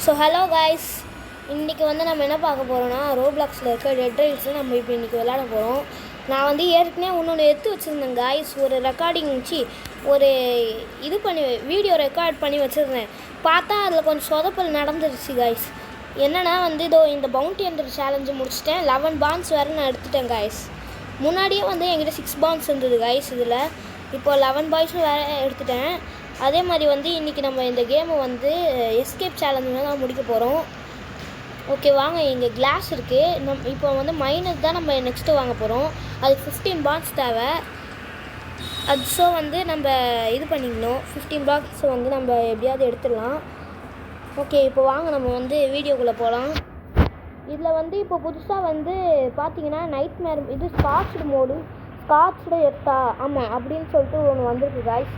So hello guys, இன்றைக்கி வந்து நம்ம என்ன பார்க்க போகிறோன்னா ரோப்ளாக்ஸில் இருக்க டெட் ரைல்ஸில் நம்ம இப்போ இன்றைக்கி விளையாட போகிறோம். நான் வந்து ஏற்கனவே இன்னொன்று எடுத்து வச்சுருந்தேன் காய்ஸ். ஒரு ரெக்கார்டிங் வச்சு ஒரு வீடியோ ரெக்கார்ட் பண்ணி வச்சுருந்தேன். பார்த்தா அதில் கொஞ்சம் சொதப்பல் நடந்துருச்சு காய்ஸ். என்னென்னா வந்து இந்த பவுண்டி ஹண்டர் சேலஞ்சு முடிச்சிட்டேன். 11 பான்ஸ் வேறு நான் எடுத்துட்டேன் காய்ஸ். முன்னாடியே வந்து என்கிட்ட 6 பான்ஸ் இருந்தது காய்ஸ். இதில் இப்போ 11 பாய்ஸும் வேறு எடுத்துட்டேன். அதே மாதிரி வந்து இன்றைக்கி நம்ம இந்த கேமை வந்து எஸ்கேப் சேலஞ்சு தான் முடிக்க போகிறோம். ஓகே வாங்க, இங்கே கிளாஸ் இருக்குது. இப்போ வந்து மைனஸ் தான் நம்ம நெக்ஸ்ட்டு வாங்க போகிறோம். அதுக்கு 15 பாக்ஸ் தேவை. அது ஸோ வந்து நம்ம இது பண்ணிக்கணும். 15 பாக்ஸ் வந்து நம்ம எப்படியாவது எடுத்துடலாம். ஓகே, இப்போ வாங்க நம்ம வந்து வீடியோக்குள்ளே போகலாம். இதில் வந்து இப்போ புதுசாக வந்து பார்த்தீங்கன்னா நைட் மேர் இது ஸ்காட்ச்டு மோடு, ஸ்காட்ச்டு எர்த்தா ஆமாம் அப்படின்னு சொல்லிட்டு ஒன்று வந்திருக்கு காய்ஸ்.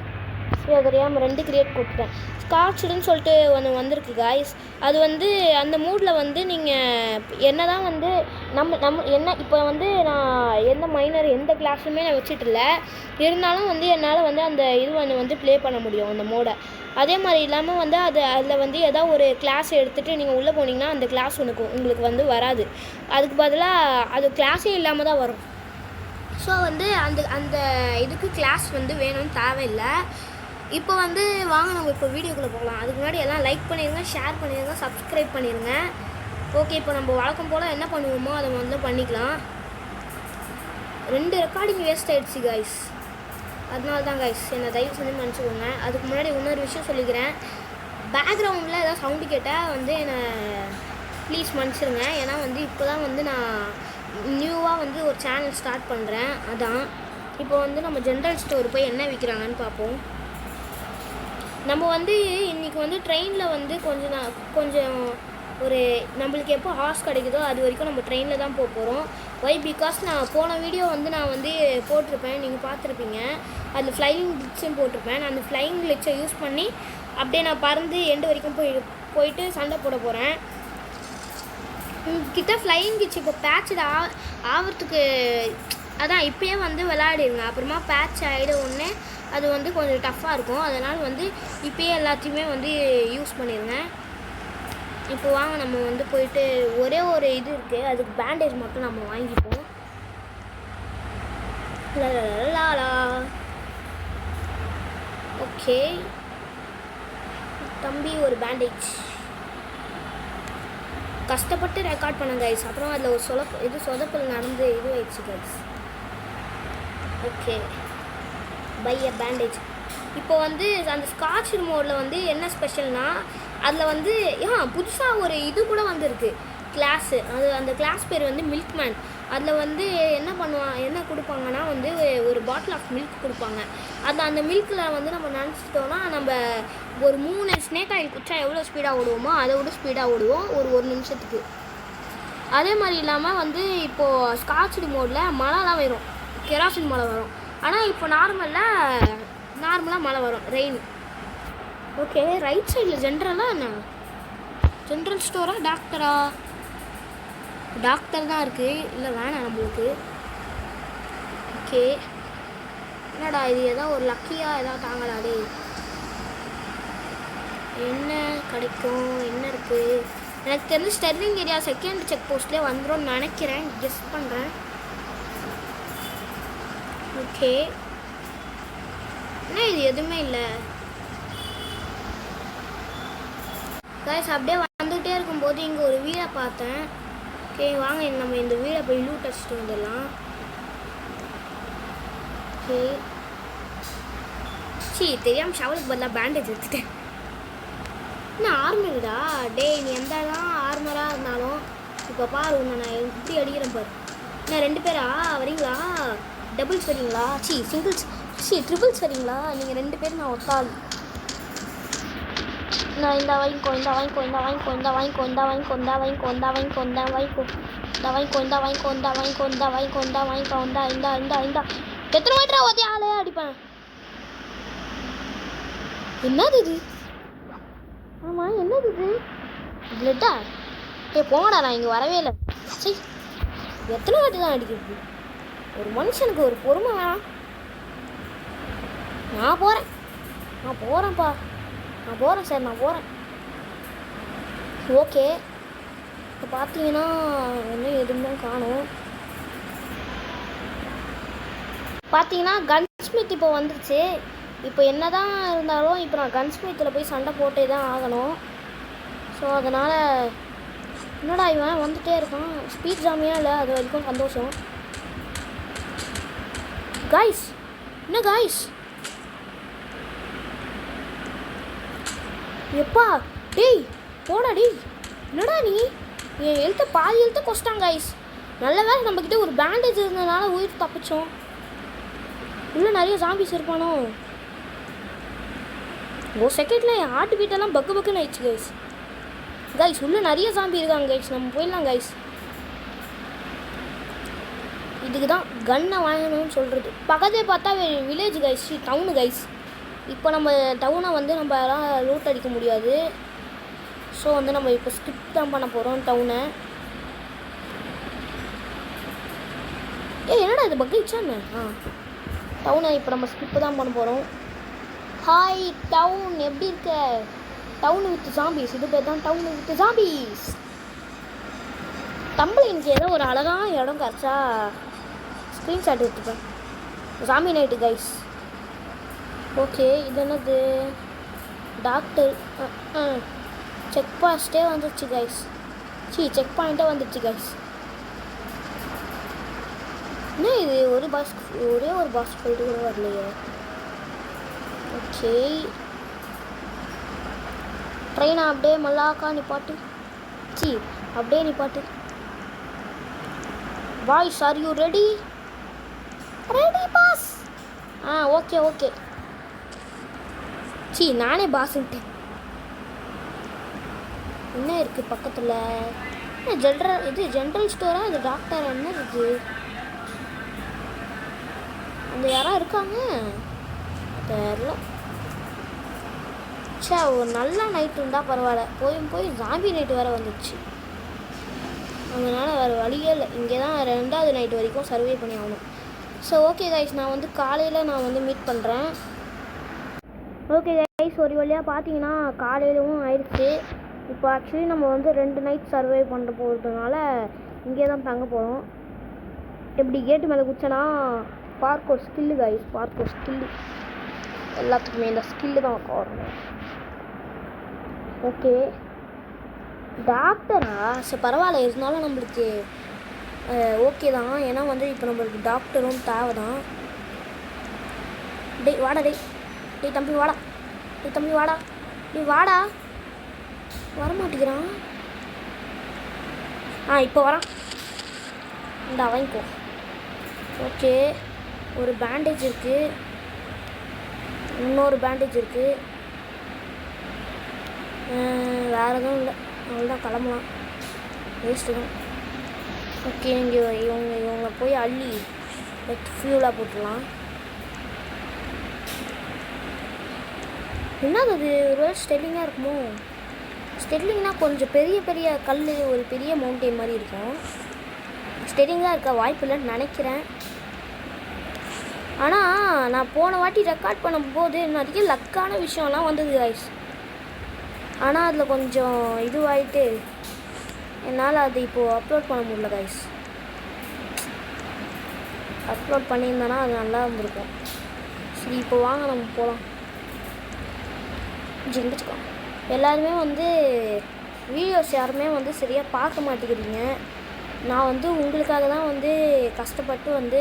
அது தெரியாமல் 2 கிரியேட் கொடுத்துட்டேன். ஸ்காட்ச்டுன்னு சொல்லிட்டு ஒன்று வந்திருக்கு காய்ஸ். அது வந்து அந்த மூடில் வந்து நீங்கள் என்ன தான் வந்து நம்ம என்ன இப்போ வந்து நான் எந்த மைனர் எந்த கிளாஸுமே நான் வச்சுட்டுல, இருந்தாலும் வந்து என்னால் வந்து அந்த இது வந்து ப்ளே பண்ண முடியும் அந்த மோடை. அதே மாதிரி இல்லாமல் வந்து அதில் வந்து ஏதாவது ஒரு கிளாஸ் எடுத்துகிட்டு நீங்கள் உள்ளே போனீங்கன்னா அந்த கிளாஸ் உங்களுக்கு வந்து வராது. அதுக்கு பதிலாக அது கிளாஸே இல்லாமல் தான் வரும். ஸோ வந்து அந்த இதுக்கு கிளாஸ் வந்து வேணும்னு தேவையில்லை. இப்போ வந்து வாங்க நம்ம இப்போ வீடியோக்குள்ளே போகலாம். அதுக்கு முன்னாடி எல்லாம் லைக் பண்ணிடுங்க, ஷேர் பண்ணிடுங்க, சப்ஸ்கிரைப் பண்ணிடுங்க. ஓகே, இப்போ நம்ம வழக்கம் போல் என்ன பண்ணுவோமோ அதை வந்து பண்ணிக்கலாம். 2 ரெக்கார்டிங் வேஸ்ட் ஆகிடுச்சு காய்ஸ். அதனால தான் காய்ஸ் என்னை தயவு செஞ்சு மன்னிச்சுக்கோங்க. அதுக்கு முன்னாடி இன்னொரு விஷயம் சொல்லிக்கிறேன். பேக்ரவுண்டில் ஏதாவது சவுண்டு கேட்டால் வந்து என்னை ப்ளீஸ் மன்னிச்சிருங்க. ஏன்னா வந்து இப்போ தான் வந்து நான் நியூவாக வந்து ஒரு சேனல் ஸ்டார்ட் பண்ணுறேன். அதான் இப்போ வந்து நம்ம ஜென்ரல் ஸ்டோர் போய் என்ன விற்கிறாங்கன்னு பார்ப்போம். நம்ம வந்து இன்றைக்கி வந்து ட்ரெயினில் வந்து கொஞ்சம் ஒரு நம்மளுக்கு எப்போ ஹார்ஸ் கிடைக்குதோ அது வரைக்கும் நம்ம ட்ரெயினில் தான் போக போகிறோம். பிகாஸ் நான் போன வீடியோ வந்து நான் வந்து போட்டிருப்பேன், நீங்கள் பார்த்துருப்பீங்க. அதில் ஃப்ளையிங் கிளிட்ஸும் போட்டிருப்பேன். நான் அந்த ஃப்ளையிங் கிளிட்ஸை யூஸ் பண்ணி அப்படியே நான் பறந்து எண்டு வரைக்கும் போயிட்டு சண்டை போட போகிறேன். கிட்ட ஃப்ளையிங் கிட்ஸ் இப்போ பேட்ச் ஆகிறதுக்கு அதான் இப்போயே வந்து விளையாடிடுங்க. அப்புறமா பேட்ச் ஆகிட ஒன்று அது வந்து கொஞ்சம் டஃப்பாக இருக்கும். அதனால் வந்து இப்போயே எல்லாத்தையுமே வந்து யூஸ் பண்ணிடுங்க. இப்போ வாங்க நம்ம வந்து போயிட்டு ஒரே ஒரு இது இருக்குது, அதுக்கு பேண்டேஜ் மட்டும் நம்ம வாங்கிப்போம். ஓகே தம்பி, ஒரு பேண்டேஜ். கஷ்டப்பட்டு ரெக்கார்ட் பண்ண கைஸ். அப்புறம் அதில் ஒரு சொதப்பல் நடந்து ஆயிடுச்சு கைஸ். ஓகே பை அ பேண்டேஜ். இப்போ வந்து அந்த ஸ்காட்ச் மோடில் வந்து என்ன ஸ்பெஷல்னால் அதில் வந்து புதுசாக ஒரு இது கூட வந்துருக்கு கிளாஸு. அந்த கிளாஸ் பேர் வந்து மில்க்மேன். அதில் வந்து என்ன கொடுப்பாங்கன்னா வந்து ஒரு பாட்டில் ஆஃப் மில்க் கொடுப்பாங்க. அந்த மில்கில் வந்து நம்ம நினச்சிட்டோன்னா நம்ம ஒரு 3 ஸ்னேக் ஆயில் குடிச்சா எவ்வளோ ஸ்பீடாக ஓடுவோமோ அதை விட ஸ்பீடாக ஓடுவோம் ஒரு நிமிஷத்துக்கு. அதே மாதிரி இல்லாமல் வந்து இப்போது ஸ்காட்ச்டு மோடில் மழைலாம் வரும், கெராசின் மழை வரும். ஆனால் இப்போ நார்மலாக மழை வரும், ரெயின். ஓகே, ரைட் சைடில் ஜென்ரலாக என்ன ஜென்ரல் ஸ்டோரா டாக்டரா? டாக்டர் தான் இருக்குது. இல்லை வேணாம் நம்மளுக்கு. ஓகே, என்னடா இது ஏதாவது ஒரு லக்கியாக ஏதாவது தாங்கடாடே. என்ன கிடைக்கும், என்ன இருக்குது? எனக்கு தெரிஞ்சு ஸ்டெர்லிங் ஏரியா செகண்ட் செக் போஸ்ட்லேயே வந்துடும் நினைக்கிறேன், கெஸ் பண்ணுறேன். ஓகே, என்ன இது எதுவுமே இல்லை காய்ஸ். அப்படியே வந்துகிட்டே இருக்கும்போது இங்கே ஒரு வீடை பார்த்தேன். ஓகே வாங்க நம்ம இந்த வீடை போய் லூட் அடிச்சுட்டு வந்துடலாம். ஓகே தெரியாமல் ஷவலுக்கு பதிலாக பேண்டேஜ் எடுத்துட்டேன். என்ன ஆர்மருடா டே, நீ எந்த தான் ஆர்மராக இருந்தாலும் இப்போ பாரு உன்னை நான் இப்படி அடிக்கிறேன் பாரு. என்ன 2 பேரா வரீங்களா? டபுள்ஸ் வரீங்களா? சிங்கிள்ஸ் ட்ரிபிள்ஸ் வரீங்களா? நீங்கள் 2 பேரும் நான் ஒத்தாள். நான் இந்த வாங்கிக்கோ எத்தனை வாட்டரா ஓதி ஆளே அடிப்பேன். என்னது இது? ஆமாம் என்னது இது? பிளட்டா? போங்கடா, நான் இங்கே வரவே இல்லை. சரி, எத்தனை வாட்டி தான் அடிக்கிறது? ஒரு மனுஷனுக்கு ஒரு பொறுமை வேணாம். நான் போகிறேன்ப்பா, நான் போகிறேன் சார், நான் போகிறேன். ஓகே, இப்போ பார்த்தீங்கன்னா இன்னும் எதுவுமே காணும். பார்த்தீங்கன்னா கன்ஸ்மித் இப்போ வந்துருச்சு. இப்போ என்ன தான் இருந்தாலும் இப்போ நான் கன்ஸ்மித்தில் போய் சண்டை போட்டே தான் ஆகணும். ஸோ அதனால் என்னடா இவன் வந்துகிட்டே இருக்கான். ஸ்பீட் ஜாமியாக இல்லை, அது வரைக்கும் சந்தோஷம். காய்ஸ் என்ன காய்ஸ், எப்பா டேய் போடா டேய், என்னடா நீ என் எழுத்த பாதி எழுத்த கொஸ்டாங்க காய்ஸ். நல்ல வேலை நம்மக்கிட்ட ஒரு பேண்டேஜ் இருந்ததுனால உயிர் தப்பிச்சோம். உள்ளே நிறைய ஜாம்பிஸ் இருப்பானோ. ஒரு செகண்டில் என் ஹார்ட் பீட்டெல்லாம் பக்கு பக்குன்னு ஆயிடுச்சு கைஸ். கைஸ் உள்ளே நிறைய ஜாம்பி இருக்காங்க கைஸ், நம்ம போயிடலாம் கைஸ். இதுக்கு தான் கன்னை வாங்கணும்னு சொல்கிறது. பக்கத்தே பார்த்தா வில்லேஜ் கைஸ், டவுனு கைஸ். இப்போ நம்ம டவுனை வந்து நம்ம எல்லாம் லூட் அடிக்க முடியாது. ஸோ வந்து நம்ம இப்போ ஸ்கிப் தான் பண்ண போகிறோம் டவுனை. என்னடா இது பக்கிச்சான்னு டவுனை இப்போ நம்ம ஸ்கிப்பு தான் பண்ண போகிறோம். ஹாய் டவுன், எப்படி இருக்க? டவுன் வித் ஜாம்பிஸ், இது பேர் தான் டவுன் வித் ஜாம்பிஸ். தம்பளின்க்கு ஏதோ ஒரு அழகான இடம் கிடச்சா ஸ்க்ரீன்ஷாட் எடுத்துப்பேன். Zombie night guys. ஓகே, இது என்னது? டாக்டர் செக் பாஸ்ட்டே வந்துடுச்சு கைஸ். செக் பாயிண்ட்டே வந்துடுச்சு கைஸ். என்ன இது ஒரே ஒரு பாஸ் போயிட்டு கூட வரலையே. ஓகே, ட்ரெயினை அப்படியே மல்லாக்கா நிப்பாட்டு. அப்படியே நிப்பாட்டு. Boys, are you ready? Ready boss. Okay okay. நானே பாஸ்ன்ட்டேன். என்ன இருக்குது பக்கத்தில்? ஜென்ரல் ஸ்டோரா? இது டாக்டர் என்ன இது? அந்த யாரா இருக்காங்க தெரியல. ஒரு நல்ல நைட் இருந்தால் பரவாயில்ல. போய் ஜாம்பி நைட்டு வேறு வந்துடுச்சு. அதனால் வேறு வழியே இல்லை. இங்கே தான் 2வது நைட் வரைக்கும் சர்வே பண்ணி ஆகணும். ஸோ ஓகே கைஸ், நான் வந்து காலையில் மீட் பண்ணுறேன். ஓகே கைஸ், ஒரு வழியாக பார்த்தீங்கன்னா காலையிலும் ஆயிடுச்சு. இப்போ ஆக்சுவலி நம்ம வந்து 2 நைட் சர்வே பண்ண போகிறதுனால இங்கே தான் தங்க போகிறோம். எப்படி கேட்டு மேலே குச்சனா parkour skill guys, parkour skill. எல்லாத்துக்குமே இந்த ஸ்கில்லு தான் வரணும். ஓகே, டாக்டரா? சரி பரவாயில்ல, இருந்தாலும் நம்மளுக்கு ஓகே தான். ஏன்னா வந்து இப்போ நம்மளுக்கு டாக்டரும் தேவை தான். டேய் வாடா, டேய் தம்பி வாடா, டேய் வாடா. வரமாட்டேங்கிறான். இப்போ வரான். இந்த வாங்கிக்கோ. ஓகே, ஒரு பேண்டேஜ் இருக்குது, இன்னொரு பேண்டேஜ் இருக்குது. வேறு எதுவும் இல்லை, அவ்வளோதான், கிளம்பலாம். வேஸ்ட்டு தான். ஓகே, இவங்க போய் அள்ளி ஃபியூலாக போட்டுடலாம். என்னது அது? ஒரு ஸ்டெல்லிங்காக இருக்குமோ? ஸ்டெல்லிங்னா கொஞ்சம் பெரிய கல், ஒரு பெரிய மவுண்டெயின் மாதிரி இருக்கும். ஸ்டெல்லிங்காக இருக்க வாய்ப்பு இல்லைன்னு நினைக்கிறேன். ஆனால் நான் போன வாட்டி ரெக்கார்ட் பண்ணும்போது நிறைய லக்கான விஷயம்லாம் வந்தது கைஸ். ஆனால் அதில் கொஞ்சம் இதுவாகிட்டு என்னால் அது இப்போது அப்லோட் பண்ண முடியல கைஸ். அப்லோட் பண்ணியிருந்தேன்னா அது நல்லா இருந்திருக்கும். சரி, இப்போ வாங்க நம்ம போகலாம். ஜிங்கிச்சுக்கோ. எல்லாருமே வந்து வீடியோஸ் யாருமே வந்து சரியாக பார்க்க மாட்டேங்கிறீங்க. நான் வந்து உங்களுக்காக தான் வந்து கஷ்டப்பட்டு வந்து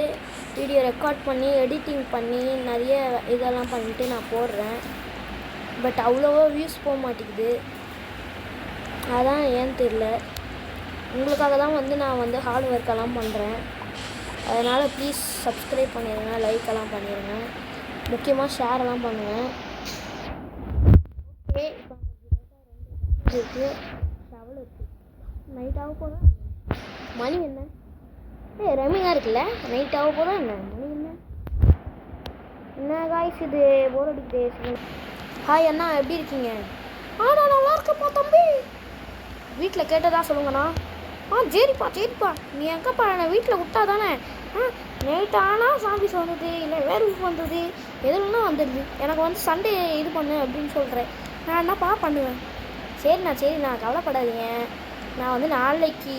வீடியோ ரெக்கார்ட் பண்ணி எடிட்டிங் பண்ணி நிறைய இதெல்லாம் பண்ணிட்டு நான் போடுறேன். பட் அவ்வளோவா வியூஸ் போக மாட்டேங்குது. அதான் ஏன்னு தெரில. உங்களுக்காக தான் வந்து நான் வந்து ஹார்ட் ஒர்க்கெல்லாம் பண்ணுறேன். அதனால் ப்ளீஸ் சப்ஸ்கிரைப் பண்ணிடுங்க, லைக்கெல்லாம் பண்ணிடுங்க, முக்கியமாக ஷேரெல்லாம் பண்ணுவேன். ஓகே, இப்போ இருக்குது, டவல் இருக்குது. நைட் ஆக போகிறேன். மணி என்ன? ரம்மிங்காக இருக்குல்ல. நைட் ஆக போகிறேன். மணி என்ன காய்ஸ், இது போர் அடிக்குது. ஹாய் அண்ணா, எப்படி இருக்கீங்க? நான் நல்லா இருக்கப்பா தம்பி. வீட்டில் கேட்டதா சொல்லுங்கண்ணா. சரிப்பா, நீ எங்கேப்பா என்னை வீட்டில் விட்டா தானே? நைட் ஆனால் சாம்பிஸ் வந்தது, இல்லை வேர்வூஃப் வந்தது, எதுலன்னா வந்துடுது. எனக்கு வந்து சண்டே இது பண்ணு அப்படின்னு சொல்கிறேன். நான் என்னப்பா பண்ணுவேன்? சரிண்ணா கவலைப்படாதீங்க. நான் வந்து நாளைக்கு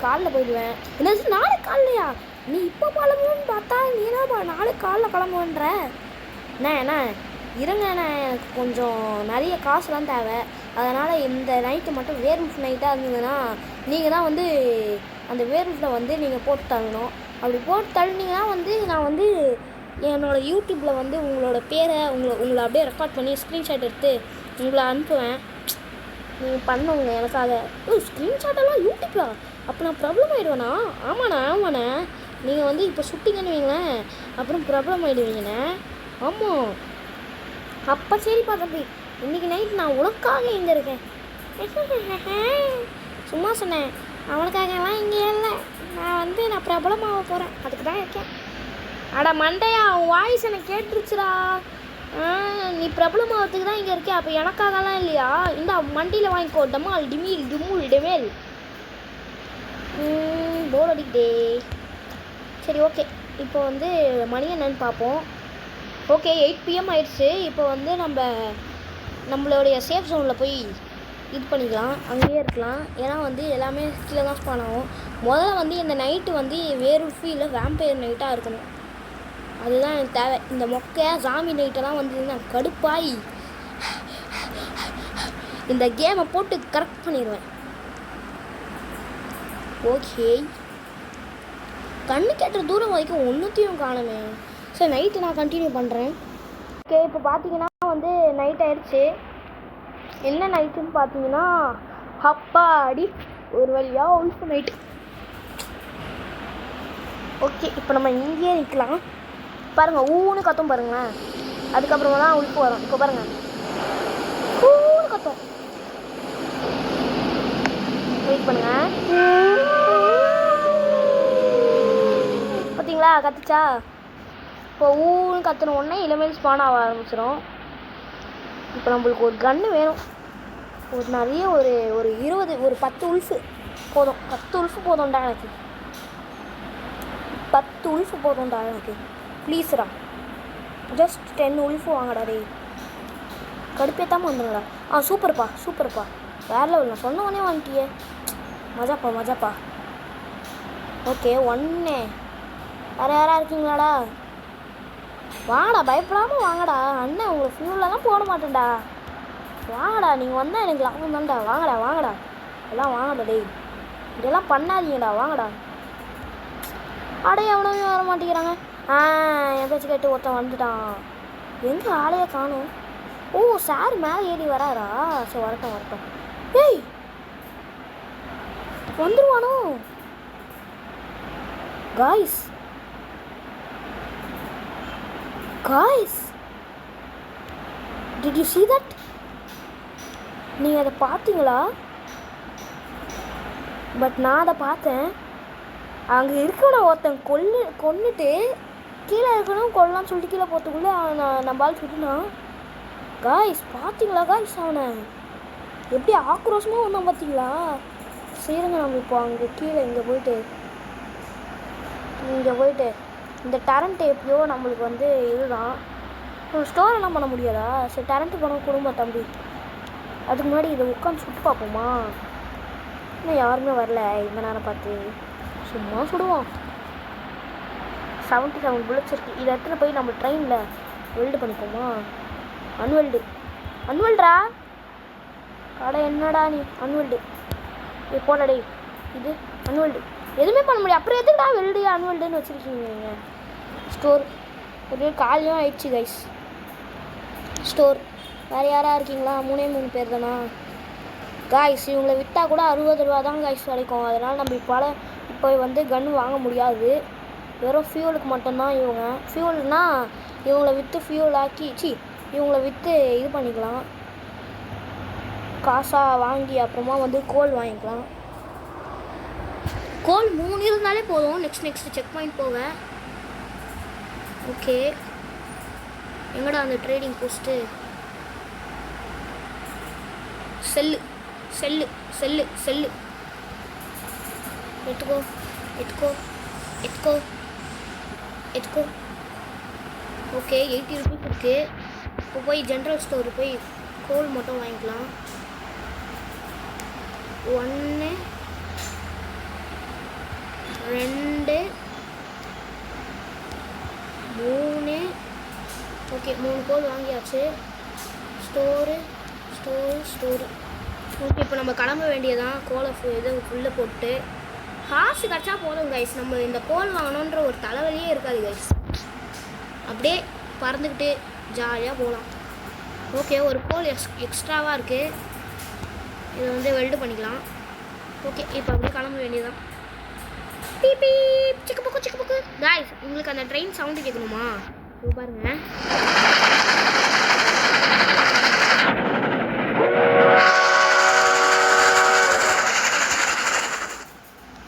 காலைல போயிடுவேன். என்னது நாளைக்கு காலைலையா? நீ இப்போ கிளம்புன்னு பார்த்தா நீ என்ன நாளைக்கு காலைல கிளம்புன்ற? அண்ணா இருங்கண்ணா, எனக்கு கொஞ்சம் நிறைய காசுலாம் தேவை. அதனால் இந்த நைட்டு மட்டும் வேர்வுல்ஃப் நைட்டாக இருந்ததுன்னா நீங்கள் தான் வந்து அந்த வேர்வுல்ஃபில் வந்து நீங்கள் போட்டு தள்ளணும். அப்படி போட்டு தள்ளினீங்கன்னா வந்து நான் வந்து என்னோடய யூடியூப்பில் வந்து உங்களோட பேரை உங்களை அப்படியே ரெக்கார்ட் பண்ணி ஸ்க்ரீன்ஷாட் எடுத்து உங்களை அனுப்புவேன். நீங்கள் பண்ணுங்க எனக்காக. ஸ்க்ரீன்ஷாட்டெல்லாம் யூடியூப்பா? அப்போ நான் ப்ராப்ளம் ஆகிடுவேண்ணா? ஆமாண்ணா நீங்கள் வந்து இப்போ சுட்டிங்கன்னு வைங்களேன், அப்புறம் ப்ராப்ளம் ஆகிடுவீங்கண்ணே. ஆமாம், அப்போ சரிப்பா தம்பி, இன்றைக்கி நைட் நான் உனக்காக இங்கே இருக்கேன். சும்மா சொன்னேன், அவனுக்காகலாம் இங்கே இல்லை. நான் பிரபலமாக போகிறேன், அதுக்கு தான் இருக்கேன். அட மண்டையா, உன் வாய்ஸ் எனக்கு கேட்டுருச்சுடா. நீ பிரபலமாகறதுக்கு தான் இங்கே இருக்கேன், அப்போ எனக்காகலாம் இல்லையா? இந்த மண்டியில் வாங்கிக்கோ. டமால் டிமில் டுமுல் டெமேல். போர் அடிக்கிட்டே. சரி ஓகே, இப்போ வந்து மணி என்னன்னு பார்ப்போம். ஓகே 8 PM ஆயிடுச்சு. இப்போ வந்து நம்மளுடைய சேஃப் ஜோனில் போய் இது பண்ணிக்கலாம், அங்கேயே இருக்கலாம். ஏன்னா வந்து எல்லாமே கீழே தான் ஸ்பான் ஆகும். முதல்ல வந்து இந்த நைட்டு வந்து வேர்வுல்ஃப் இல்லை வேம்பயர் நைட்டாக இருக்கணும். அதுதான் எனக்கு தேவை. இந்த ஜாம்பி நைட்டெல்லாம் வந்து நான் கடுப்பாய் இந்த கேமை போட்டு கரெக்ட் பண்ணிடுவேன். ஓகே, கண்ணு கேட்டுற தூரம் வரைக்கும் ஒன்றுத்தையும் காணுமே. சரி நைட்டு நான் கண்டினியூ பண்ணுறேன். ஓகே, இப்போ பார்த்தீங்கன்னா வந்து நைட் ஆயிடுச்சு. என்ன நைட்டுன்னு பார்த்தீங்கன்னா, அப்பாடி ஒரு வழியாக உல்ஃப் நைட்டு. ஓகே, இப்போ நம்ம இங்கேயே நிற்கலாம். பாருங்கள், ஊன்னு கத்தும் பாருங்களேன். அதுக்கப்புறமா தான் உல்ஃப் வரும். இப்போ பாருங்கள், ஊன்னு கத்தும். வெயிட் பண்ணுங்க. பார்த்தீங்களா கத்துச்சா? இப்போ ஊன்னு கத்துன உடனே இளமேல் ஸ்பான் ஆக ஆரம்பிச்சிடும். இப்போ நம்மளுக்கு ஒரு கன்று வேணும். ஒரு நிறைய ஒரு 20 ஒரு 10 உல்ஃபு போதும். 10 உல்ஃபு போதும்டா எனக்கு. 10 உல்ஃபு போதும்டா எனக்கு. ப்ளீஸ்ரா, ஜஸ்ட் 10 உல்ஃபு வாங்கடா டே. கடுப்பேத்தாமல் வந்துடுங்கடா. சூப்பர்ப்பா வேற லெவல். நான் சொன்ன உடனே வாங்கிட்டியே. மஜாப்பா. ஓகே, ஒன்று வேறு யாராக இருக்கீங்களாடா? வாங்கடா, பயப்படாமல் வாங்கடா. அண்ணன் உங்களை ஃபியூலெலாம் போட மாட்டேன்டா. வாங்கடா, நீங்கள் வந்தால் எனக்கு லாபம் தான்டா. வாங்கடா எல்லாம் வாங்கடா டேய். இதெல்லாம் பண்ணாதீங்கடா, வாங்கடா. அடைய எவனவே வர மாட்டேங்கிறாங்க. என் பேச்சு கேட்டு ஒருத்தன் வந்துட்டான். எங்கே ஆளையே காணும்? ஓ, சார் மேலே ஏறி வராரா? சரி வரட்டும். ஏய், வந்துருவானோ? Guys did you see that? நீங்கள் அதை பார்த்தீங்களா? பட் நான் அதை பார்த்தேன். அங்கே இருக்கணும் ஒருத்தன் கொன்னுட்டு கீழே இருக்கணும் கொல்லலாம்னு சொல்லிட்டு கீழே போகிறதுக்குள்ளே நம்மளால் சுட்டினான். காய்ஸ் பார்த்தீங்களா? காய்ஸ் அவனை எப்படி ஆக்ரோஷமாக வந்தான் பார்த்தீங்களா? சரிங்க, நம்ம இப்போ அங்கே கீழே இங்கே போயிட்டு இந்த டரண்ட் எப்படியோ நம்மளுக்கு வந்து இதுதான். ஸ்டோர் எல்லாம் பண்ண முடியாதா? சரி, டரண்ட்டு பண்ண குடும்ப தம்பி. அதுக்கு முன்னாடி இதை உட்காந்து சுட்டு பார்ப்போமா? இன்னும் யாருமே வரல இந்த நேரம் பார்த்து. சும்மா சுடுவோம். 77 புல்லட்ஸ் இருக்குது. இதை எடுத்துகிட்டு போய் நம்ம ட்ரெயினில் வெல்டு பண்ணிப்போமா? அன்வெல்டா கடை என்னடா நீ? அன்வெல்டு போடடே. இது அன்வெல்டு எதுவுமே பண்ண முடியாது. அப்புறம் எதுக்குடா வெல்டு அன்வெல்டுன்னு வச்சுருக்கீங்க நீங்கள்? ஸ்டோர் ஒரு காலையும் ஆயிடுச்சு கைஸ். ஸ்டோர் வேறு யாராக இருக்கீங்களா? 3 பேர் தானா காய்ஸ்? இவங்களை விட்டால் கூட 60 ரூபா தான் காய்ஸ் கிடைக்கும். அதனால் நம்ம இப்போ வந்து கன்று வாங்க முடியாது. வெறும் ஃபியூலுக்கு மட்டும்தான் இவங்க. ஃபியூல்னால் இவங்களை விற்று ஃபியூல் ஆக்கி இவங்களை விற்று இது பண்ணிக்கலாம். காசாக வாங்கி அப்புறமா வந்து கோல் வாங்கிக்கலாம். கோல் 3 இருந்தாலே போதும். நெக்ஸ்ட் செக் பாயிண்ட் போக. ஓகே, எங்கடா அந்த ட்ரேடிங் போஸ்ட்டு? செல்லு எடுத்துக்கோ. ஓகே, 80 ருபீஸ் இருக்குது. இப்போ போய் ஜென்ரல் ஸ்டோரு போய் கோல் மட்டும் வாங்கிக்கலாம். 1 2 3. ஓகே 3 கோல் வாங்கியாச்சு. ஸ்டோரு. ஓகே இப்போ நம்ம கிளம்ப வேண்டியதான். கோலை இது ஃபுல்லாக போட்டு காசு கிடச்சா போதும் கைஸ். நம்ம இந்த கோல் வாங்கணுன்ற ஒரு தலைவலியே இருக்காது கைஸ். அப்படியே பறந்துக்கிட்டு ஜாலியாக போகலாம். ஓகே ஒரு கோல் எக்ஸ்ட்ராவாக இருக்குது. இதை வந்து வெல்டு பண்ணிக்கலாம். ஓகே இப்போ அப்படியே கிளம்ப வேண்டியதான். பீப் பீப் சிக்கு புக்கு கைஸ். உங்களுக்கு அந்த ட்ரெயின் சவுண்டு கேட்கணுமா? இது பாருங்க.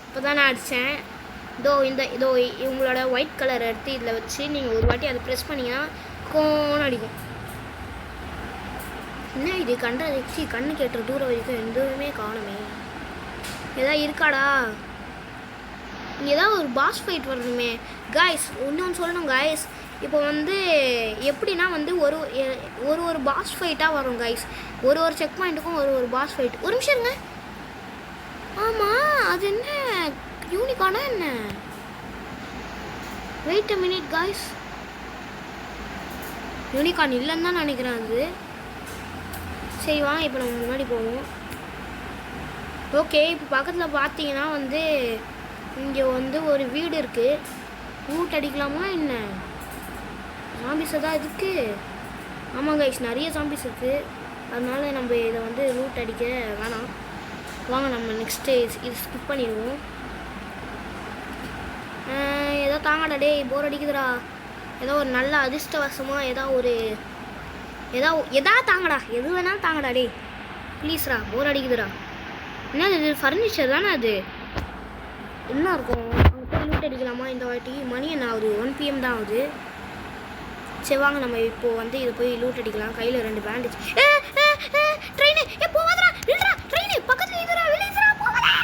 இப்போ தான் நான் அடித்தேன். இதோ இவங்களோட ஒயிட் கலர் எடுத்து இதில் வச்சு நீங்கள் ஒரு வாட்டி அதை ப்ரெஸ் பண்ணிங்கன்னா கோன்னு அடிக்கும். என்ன இது கண்ணு கேட்டுற தூரம் வரைக்கும் எதுவுமே காணுமே. ஏதாவது இருக்காடா? இங்கே ஏதாவது ஒரு பாஸ் ஃபைட் வரணுமே கைஸ். இன்னொன்று சொல்லணும் கைஸ். இப்போ வந்து எப்படின்னா வந்து ஒரு பாஸ் ஃபைட்டாக வரும் கைஸ். ஒரு செக் பாயிண்ட்டுக்கும் ஒரு பாஸ் ஃபைட். ஒரு நிமிஷம் இருங்க. ஆமாம் அது என்ன யூனிக்கானா என்ன? Wait a minute guys. Unicorn இல்லைன்னு தான் நினைக்கிறேன் அது. சரி வாங்க இப்போ நம்ம முன்னாடி போவோம். ஓகே இப்போ பக்கத்தில் பார்த்தீங்கன்னா வந்து இங்கே வந்து ஒரு வீடு இருக்குது. ரூட் அடிக்கலாமா என்ன? ஜாம்பிஸ் தான் இருக்குது. ஆமாம் கைஸ் நிறைய ஜாம்பிஸ் இருக்குது. அதனால நம்ம இதை வந்து ரூட் அடிக்க வேணாம். வாங்க நம்ம நெக்ஸ்ட்டு இது ஸ்கிப் பண்ணிடுவோம். ஏதோ தாங்கடா டே, போர் அடிக்குதுடா. ஏதோ ஒரு நல்ல அதிர்ஷ்டவசமாக எதா தாங்கடா. எது வேணாலும் தாங்கடா டே ப்ளீஸ்ரா. போர் அடிக்குதுடா. என்ன இது ஃபர்னிச்சர் தானே அது? என்ன இருக்கும்? அங்கே போய் லூட் அடிக்கலாமா இந்த வாட்டி? மணி என்ன ஆகுது? 1 PM தான் ஆகுது. சரி வாங்க நம்ம இப்போது வந்து இதை போய் லூட் அடிக்கலாம். கையில் 2 பேண்டேஜ். ட்ரெயின் போவாதரா இல்லைடா. ட்ரெயின் பக்கத்தில் இதுரா வெளியேறா போவாதா.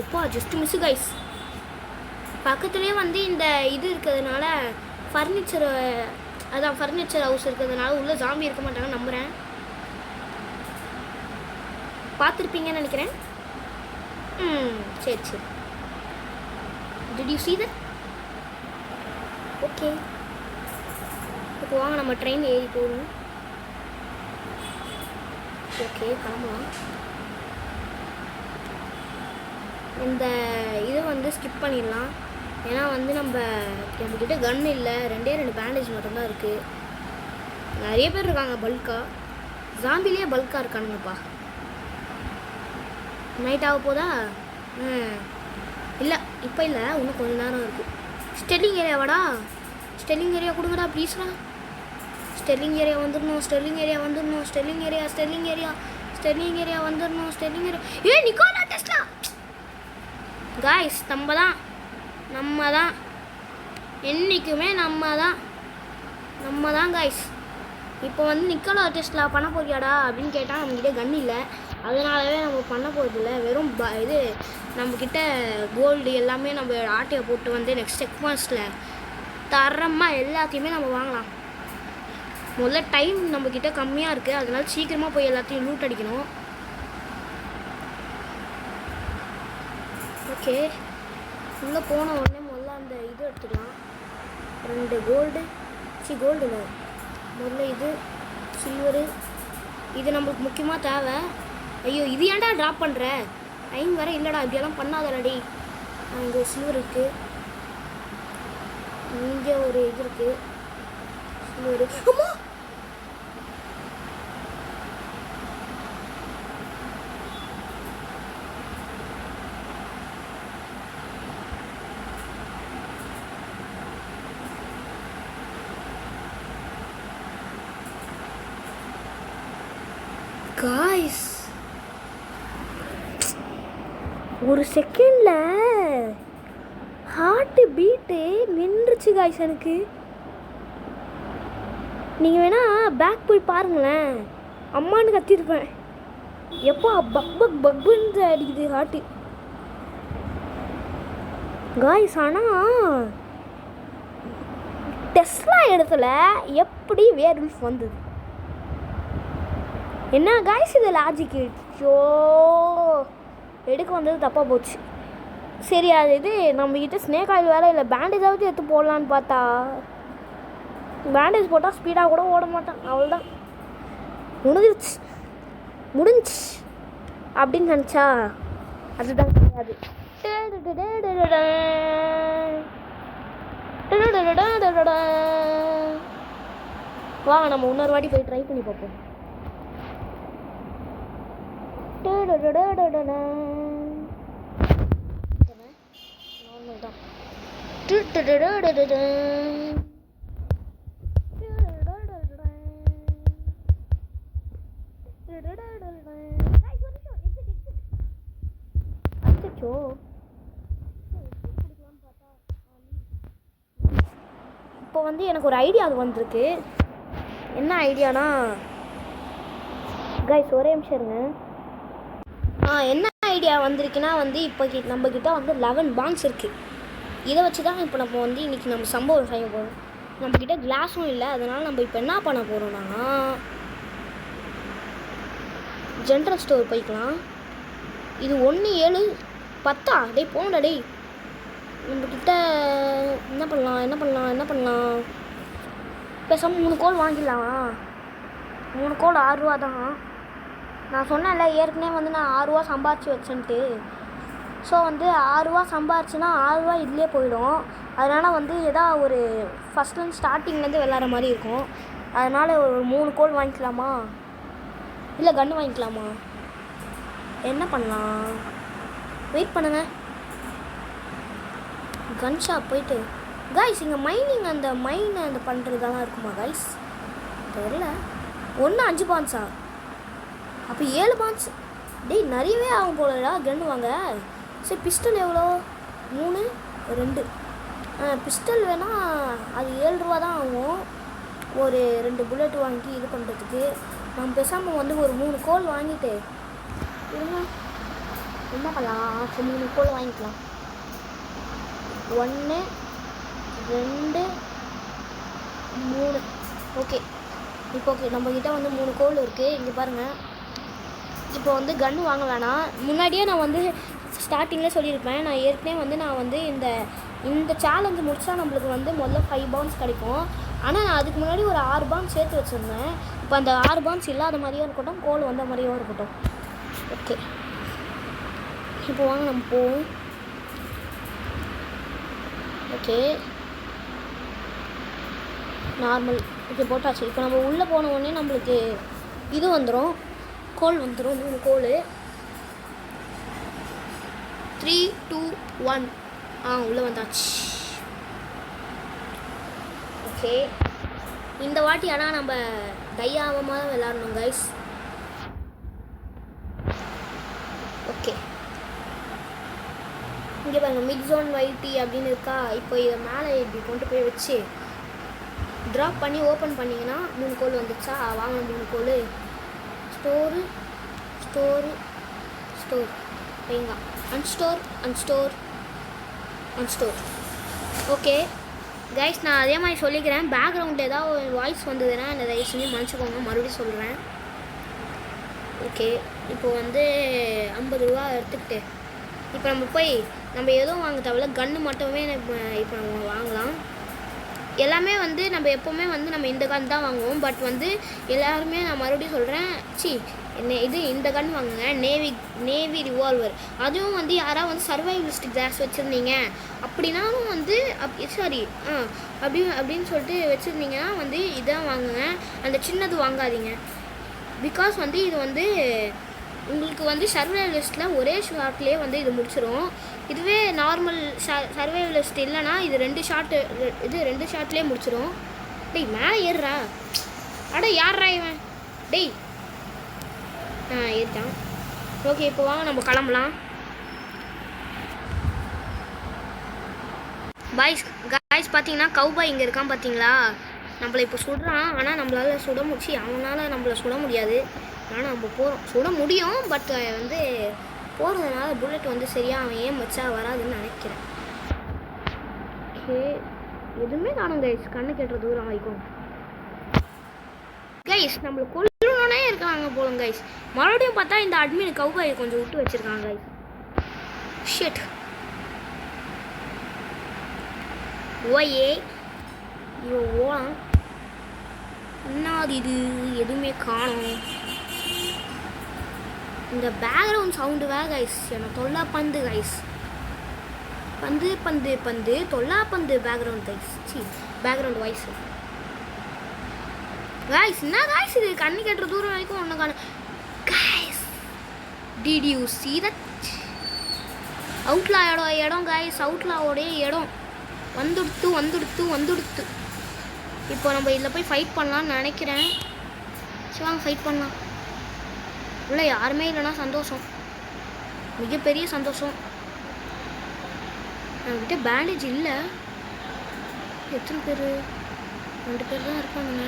எப்போ ஜஸ்ட் மிஸ் கைஸ். பக்கத்துலேயே வந்து இந்த இது இருக்கிறதுனால ஃபர்னிச்சர் ஹவுஸ் இருக்கிறதுனால உள்ளே ஜாம்பி இருக்க மாட்டாங்கன்னு நம்புகிறேன். பார்த்துருப்பீங்கன்னு நினைக்கிறேன். சரி. Did you see that? Okay இப்போ வாங்க நம்ம ட்ரெயின் ஏறி போகணும். ஓகே கிளம்பலாம். இந்த இதை வந்து ஸ்கிப் பண்ணிடலாம். ஏன்னா வந்து நம்மக்கிட்ட கன் இல்லை. 2 பேண்டேஜ் மட்டும்தான் இருக்குது. நிறைய பேர் இருக்காங்க பல்காக. ஜாம்பிலேயே பல்காக இருக்கானுங்கப்பா. நைட் ஆக போதா? இல்லை இப்போ இல்லை, இன்னும் கொஞ்சம் நேரம் இருக்குது. ஸ்டெல்லிங் ஏரியாவாடா? ஸ்டெல்லிங் ஏரியா கொடுங்கடா ப்ளீஸ்டா. ஸ்டெல்லிங் ஏரியா வந்துடணும். ஸ்டெல்லிங் ஏரியா வந்துடணும். ஏ நிக்கோலா டெஸ்லா காய்ஸ். நம்ம தான் என்றைக்குமே நம்ம தான் காய்ஸ். இப்போ வந்து நிக்கோலா டெஸ்லா பண்ண போறியாடா அப்படின்னு கேட்டால் நம்மக்கிட்ட கன் இல்லை. அதனாலவே நம்ம பண்ண போகிறதில்ல. வெறும் இது நம்மக்கிட்ட கோல்டு எல்லாமே நம்ம ஆட்டையை போட்டு வந்து நெக்ஸ்ட் செக்மாஸ்டில் தரமாக எல்லாத்தையுமே நம்ம வாங்கலாம். முதல்ல டைம் நம்மக்கிட்ட கம்மியாக இருக்குது. அதனால சீக்கிரமாக போய் எல்லாத்தையும் லூட் அடிக்கணும். ஓகே உள்ளே போன உடனே முதல்ல அந்த இது எடுத்துக்கலாம். 2 கோல்டு இல்லை, முதல்ல இது சில்வரு. இது நம்மளுக்கு முக்கியமாக தேவை. ஐயோ இது ஏன்டா ட்ராப் பண்ணுற? டைம் வேறு இல்லைடா. இப்படியெல்லாம் பண்ணாதடி. அங்கே சில்வர் இருக்குது. இங்கே ஒரு இது இருக்குது சில்வரு. அம்மா காய்ஸ் ஒரு செகண்டில் ஹார்ட்டு பீட்டு நின்றுச்சு காய்ஸ் எனக்கு. நீங்கள் வேணால் பேக் போய் பாருங்களேன். அம்மானு கத்திருப்பேன். எப்போ பக்குன்னு அடிக்குது ஹார்ட்டு காய்ஸ். ஆனால் டெஸ்லா இடத்துல எப்படி வேர்வல்ஃப் வந்தது? என்ன காய்ஸ் இது லாஜிக்? எடுக்க வந்தது தப்பாக போச்சு. சரி அது இது நம்மக்கிட்ட ஸ்னேக் ஆயில் வேறு இல்லை, பேண்டேஜாவது எடுத்து போடலான்னு பார்த்தா பேண்டேஜ் போட்டால் ஸ்பீடாக கூட ஓட மாட்டான். அவ்வளோதான், முடிஞ்சிச்சு அப்படின்னு நினச்சா அதுதான் கிடையாது. வாங்க நம்ம இன்னொரு வாட்டி போய் ட்ரை பண்ணி பார்ப்போம். இப்போ வந்து எனக்கு ஒரு ஐடியா அது வந்திருக்கு. என்ன ஐடியானா கைஸ் ஒரே நிமிஷம் இருங்க. என்ன ஐடியா வந்திருக்குன்னா வந்து இப்போ நம்மக்கிட்ட வந்து 11 பான்ஸ் இருக்குது. இதை வச்சு தான் இப்போ நம்ம வந்து இன்றைக்கி நம்ம சம்பவம் செய்ய போகிறோம். நம்மக்கிட்ட கிளாஸும் இல்லை, அதனால் நம்ம இப்போ என்ன பண்ண போகிறோம்னா ஜென்ரல் ஸ்டோர் போய்க்கலாம். இது 1 7 10 டே போண்டா டே. நம்மக்கிட்ட என்ன பண்ணலாம் பேசாமல் 3 கோல் வாங்கிடலாம். 3 கோல் 6 ரூபா தான். நான் சொன்னேன்ல ஏற்கனவே வந்து நான் 6 ரூபா சம்பாரித்து வச்சேன்ட்டு. ஸோ வந்து 6 ரூபா சம்பாரிச்சுன்னா 6 ரூபா இதுலேயே போயிடும். அதனால் வந்து எதாவது ஒரு ஃபஸ்ட்லேருந்து ஸ்டார்டிங்லேருந்து விளாட்ற மாதிரி இருக்கும். அதனால் ஒரு 3 கோல் வாங்கிக்கலாமா, இல்லை கன்று வாங்கிக்கலாமா, என்ன பண்ணலாம்? வெயிட் பண்ணுங்க. கன் ஷாப் போயிட்டு கைஸ் இங்கே மைனிங் அந்த பண்ணுறதெல்லாம் இருக்குமா கைஸ்? தெரியல. 1 5 பான்ஸா? அப்போ 7 பான்ஸ். டேய் நிறையவே ஆகும் போலடா கன்று வாங்க. சரி பிஸ்டல் எவ்வளோ? 3 2. பிஸ்டல் வேணால் அது 7 ரூபா தான் ஆகும். ஒரு 2 புல்லட் வாங்கி இது பண்ணுறதுக்கு. நம்ம பேசாமல் வந்து ஒரு 3 கோல் வாங்கிட்டு இருங்க என்ன பண்ணலாம். 3 கோல் வாங்கிக்கலாம். 1 2 3. ஓகே இப்போ ஓகே நம்மக்கிட்ட வந்து 3 கோல் இருக்குது. இங்கே பாருங்கள். இப்போ வந்து கன்று வாங்க வேணாம். முன்னாடியே நான் வந்து ஸ்டார்டிங்கில் சொல்லியிருப்பேன். நான் ஏற்கனவே வந்து நான் வந்து இந்த சேலஞ்சு முடித்தா நம்மளுக்கு வந்து முதல்ல 5 பான்ஸ் கிடைக்கும். ஆனால் நான் அதுக்கு முன்னாடி ஒரு 6 பான்ஸ் சேர்த்து வச்சுருந்தேன். இப்போ அந்த 6 பான்ஸ் இல்லாத மாதிரியும் இருக்கட்டும், கோல் வந்த மாதிரியும் இருக்கட்டும். ஓகே இப்போ வாங்க நம்ம போவோம். ஓகே நார்மல் ஓகே போட்டாச்சு. இப்போ நம்ம உள்ளே போன உடனே நம்மளுக்கு இது வந்துடும், கோல் வந்துடும். 3 கோல். 3 2 1 உள்ளே வந்தாச்சு. ஓகே இந்த வாட்டி ஆனால் நம்ம டையாவமாக தான் விளாடணும் கைஸ். ஓகே இங்கே பாருங்கள் மிட் ஜோன் வைட்டி அப்படின்னு இருக்கா. இப்போ இதை மேலே இப்படி கொண்டு போய் வச்சு ட்ராப் பண்ணி ஓப்பன் பண்ணிங்கன்னா 3 கோல் வந்துச்சா. வாங்க 3 கோல். ஸ்டோரு வைங்க. அன்ஸ்டோர். ஓகே கைஸ் நான் அதே மாதிரி சொல்லிக்கிறேன். பேக்ரவுண்டில் ஏதாவது ஒரு வாய்ஸ் வந்ததுன்னா அந்த தயவு செஞ்சு மன்னிச்சுக்கோங்க, மறுபடியும் சொல்கிறேன். ஓகே இப்போ வந்து 50 ரூபா எடுத்துக்கிட்டு இப்போ நம்ம போய் நம்ம எதுவும் வாங்க தேவையில்ல, கன்று மட்டுமே இப்போ நம்ம வாங்கலாம். எல்லாமே வந்து நம்ம எப்போவுமே வந்து நம்ம இந்த கன் தான் வாங்குவோம். பட் வந்து எல்லாருமே நான் மறுபடியும் சொல்கிறேன், இந்த கன் வாங்குங்க. Navy revolver. அதுவும் வந்து யாராவது வந்து சர்வைவலிஸ்டிக் கிளாஸ் வச்சுருந்தீங்க அப்படின்னாலும் வந்து அப்படின்னு சொல்லிட்டு வச்சுருந்தீங்கன்னா வந்து இதான் வாங்குங்க. அந்த சின்னது வாங்காதீங்க. பிகாஸ் வந்து இது வந்து உங்களுக்கு வந்து சர்வைவலிஸ்ட்டில் ஒரே ஷாட்லேயே வந்து இது முடிச்சிடும். இதுவே நார்மல் சர்வைவலிஸ்ட் இல்லைனா இது 2 ஷாட்லேயே முடிச்சிடும். டேய் மேலே ஏறுறா. யார்ரா இவன்? டேய் ஏறிட்டான். ஓகே இப்போ வாங்க நம்ம கிளம்பலாம். காய்ஸ் பார்த்தீங்கன்னா கவுபாய் இங்கே இருக்கான் பார்த்தீங்களா. நம்மளை இப்போ சுடுறான். ஆனால் நம்மளால் அவனால் நம்மளை சுட முடியாது. ஆனால் நம்ம போகிறோம், சுட முடியும். பட் வந்து போகிறதுனால புல்லட் வந்து சரியாக அவன் ஏன் வச்சா வராதுன்னு நினைக்கிறேன். ஓகே எதுவுமே காணும் கைஸ், கண்ணு கேட்டுற தூரம் ஆகிக்கும் கைஸ். நம்மளை கொல்லணுன்னே இருக்காங்க போலும் கைஸ். மறுபடியும் பார்த்தா இந்த அட்மின் கவுபாயை கொஞ்சம் விட்டு வச்சுருக்காங்க கைஸ். ஷிட் ஓயே ஐயோ ஓலாம் என்னது இது எதுவுமே காணும். இந்த பேக்ரவுண்ட் சவுண்டு வேறு கைஸ் என்ன தொல்லா பந்து கைஸ். பந்து பந்து பந்து தொல்லா பந்து பேக்ரவுண்ட் கைஸ். சி பேக்ரவுண்ட் வாய்ஸ் கைஸ். என்ன கைஸ் இது கண்ணு கட்டுற தூரம் வரைக்கும் ஒன்று காணும் guys. Did you see that? அவுட்லாவோட இடம் கைஸ். அவுட்லாவோடைய இடம் வந்துடுத்து. இப்போ நம்ம இதில் போய் ஃபைட் பண்ணலான்னு நினைக்கிறேன். சரி வாங்க ஃபைட் பண்ணலாம். இல்லை யாருமே இல்லைன்னா சந்தோஷம், மிகப்பெரிய சந்தோஷம். என்கிட்ட பேண்டேஜ் இல்லை. எத்தனை பேர்? 2 பேர் தான் இருப்பானுங்க.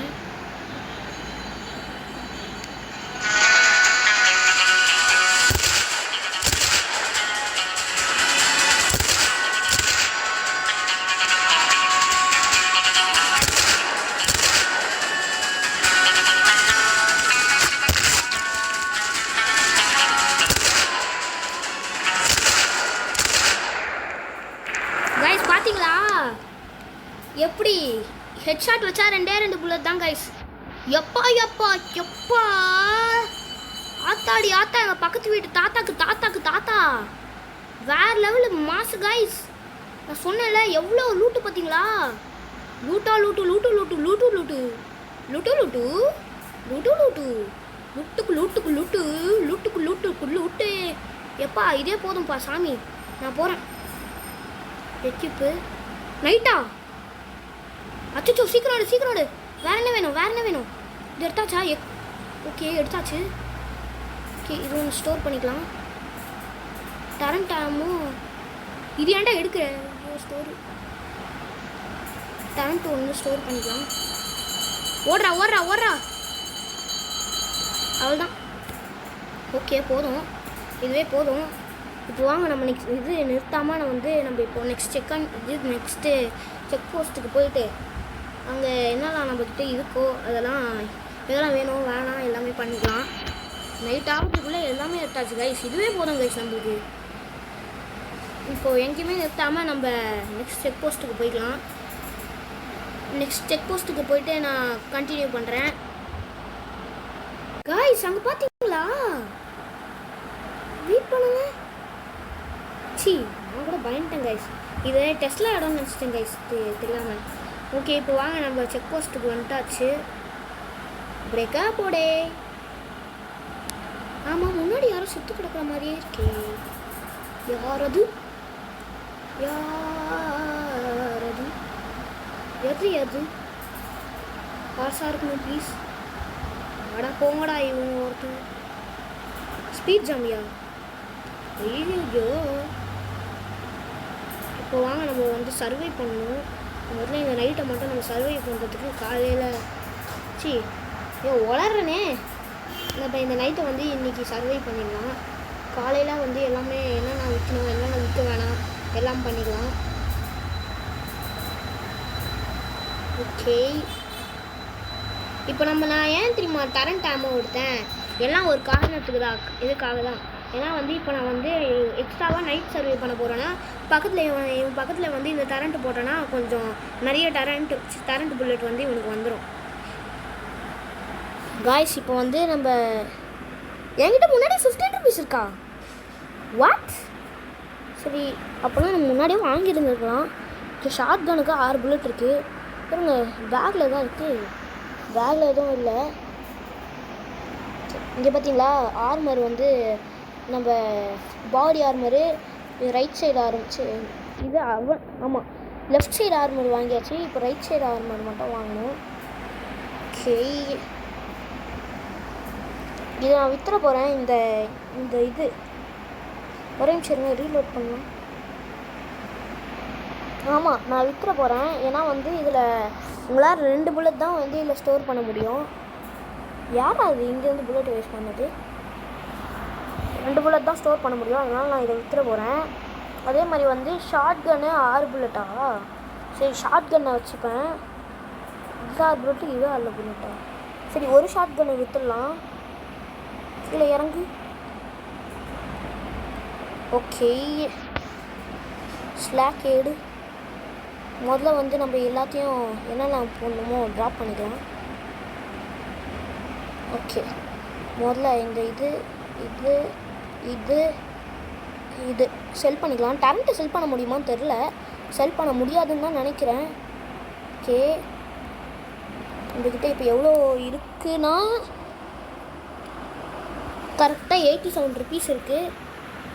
பார்த்தீங்களா எப்படி ஹெட்ஷாட் வச்சா 2 புல்லட் தான் கைஸ். எப்பா ஆத்தாடி ஆத்தா. எங்கள் பக்கத்து வீட்டு தாத்தா வேற லெவலு மாசு கைஸ். நான் சொன்னேன்ல எவ்வளோ லூட்டு பார்த்தீங்களா? லூட்டு. எப்பா இதே போதும்ப்பா சாமி, நான் போகிறேன். எக்கிப்பு நைட்டா? அச்சோ சீக்கிரம் வேற என்ன வேணும்? இது எடுத்தாச்சா? ஓகே எடுத்தாச்சு. ஓகே இது ஒன்று ஸ்டோர் பண்ணிக்கலாம். டரண்டாமும் இது ஏன்டா எடுக்கிற ஸ்டோர். டரண்ட் ஒன்று ஸ்டோர் பண்ணிக்கலாம். ஓடுறா அவ்வளோதான். ஓகே போதும், இதுவே போதும். இப்போ வாங்க நம்ம நெக்ஸ்ட் இது நிறுத்தாமல் நம்ம இப்போ நெக்ஸ்ட்டு செக் போஸ்ட்டுக்கு போயிட்டு அங்கே என்னெல்லாம் நம்மக்கிட்ட இருக்கோ அதெல்லாம் வேணும் வேணாம் எல்லாமே பண்ணிக்கலாம். நைட் ஆகிறதுக்குள்ளே எல்லாமே எடுத்தாச்சு கைஸ். இதுவே போதும் கைஸ் நம்மளுக்கு. இப்போது எங்கேயுமே நிறுத்தாமல் நம்ம நெக்ஸ்ட் செக் போஸ்ட்டுக்கு போய்க்கலாம். நெக்ஸ்ட் செக் போஸ்ட்டுக்கு போயிட்டு நான் கண்டினியூ பண்ணுறேன் கைஸ். அங்கே பார்த்தீங்களா? வெயிட் பண்ணுங்க. நான் கூட பயந்துட்டேன் கைஸ். இது டெஸ்லா இடம்னு நினச்சிட்டேன் கைஸ் தெரியாமல். ஓகே இப்போ வாங்க நம்ம செக் போஸ்ட்டுக்கு வந்துட்டாச்சு. பிரேக்கா போடே. ஆமாம் முன்னாடி யாரும் சுற்றி கிடக்கிற மாதிரியே இருக்கே. யாரது காசாக இருக்கணும் ப்ளீஸ். அடா போங்கடா இவங்க ஒருத்தர். ஸ்பீட் ஜாமியா? ஐயோ இப்போ வாங்க நம்ம சர்வை பண்ணணும். முதல்ல இந்த நைட்டை மட்டும் நம்ம சர்வை பண்ணுறதுக்கு காலையில் வளர்றனே நம்ம இந்த நைட்டை இன்றைக்கி சர்வை பண்ணிடலாம். காலையில் எல்லாமே என்னென்ன விற்கணும் என்னென்ன விற்க வேணாம் எல்லாம் பண்ணிக்கலாம். ஓகே இப்போ நான் ஏன் தெரியுமா டரண்ட் ஆமோ எடுத்தேன்? எல்லாம் ஒரு காரணத்துக்கு தான், இதுக்காக தான். ஏன்னா இப்போ நான் எக்ஸ்ட்ராவாக நைட் சர்வே பண்ண போகிறேன்னா பக்கத்தில் இந்த டரண்ட் போட்டோன்னா கொஞ்சம் நிறைய டரண்ட் புல்லட் இவனுக்கு வந்துடும் காய்ஸ். இப்போ நம்ம என்கிட்ட முன்னாடி 15 ருபீஸ் இருக்கா? வாட்? சரி அப்போலாம் நம்ம முன்னாடியே வாங்கியிருந்துருக்கலாம். ஷார்ட் கனுக்கு 6 புல்லட் இருக்குது. பாருங்க பேக்கில் தான் இருக்குது. பேக்கில் எதுவும் இல்லை. இங்கே பார்த்தீங்களா ஆர்மர் நம்ம பாடி ஆர்மரு, ரைட் சைடு ஆரம்பிச்சு இது ஆமாம் லெஃப்ட் சைடு ஆர்மர் வாங்கியாச்சு. இப்போ ரைட் சைடு ஆர்மர் மட்டும் வாங்கணும். ஓகே இது நான் வித்துற போகிறேன். இந்த இது ஒரே நிமிஷம் ரீலோட் பண்ணலாம். ஆமாம் நான் வித்துற போகிறேன். ஏன்னா இதில் உங்களால் 2 புல்லட் தான் இதில் ஸ்டோர் பண்ண முடியும். யாரா அது இங்கேருந்து புல்லட் வேஸ்ட் பண்ணது? 2 புல்லட் தான் ஸ்டோர் பண்ண முடியும். அதனால் நான் இதை வித்துற போகிறேன். அதே மாதிரி ஷார்ட் கன்னு 6 புல்லட்டா? சரி ஷார்ட் கன்னை வச்சுப்பேன். இது 6 புல்லட்டு, இது 6 புல்லட்டா? சரி ஒரு ஷார்ட் கன்னை விற்றுடலாம். கீழே இறங்கு. ஓகே ஸ்லாக் ஏடு. முதல்ல வந்து நம்ம எல்லாத்தையும் என்னென்ன போடணுமோ ட்ராப் பண்ணிக்கலாம். ஓகே, முதல்ல இந்த இது இது இது இது செல் பண்ணிக்கலாம். டரண்ட்டை செல் பண்ண முடியுமான்னு தெரில, செல் பண்ண முடியாதுன்னு தான் நினைக்கிறேன். ஓகே, உங்கள்கிட்ட இப்போ எவ்வளோ இருக்குன்னா கரெக்டாக 87 ருபீஸ் இருக்குது.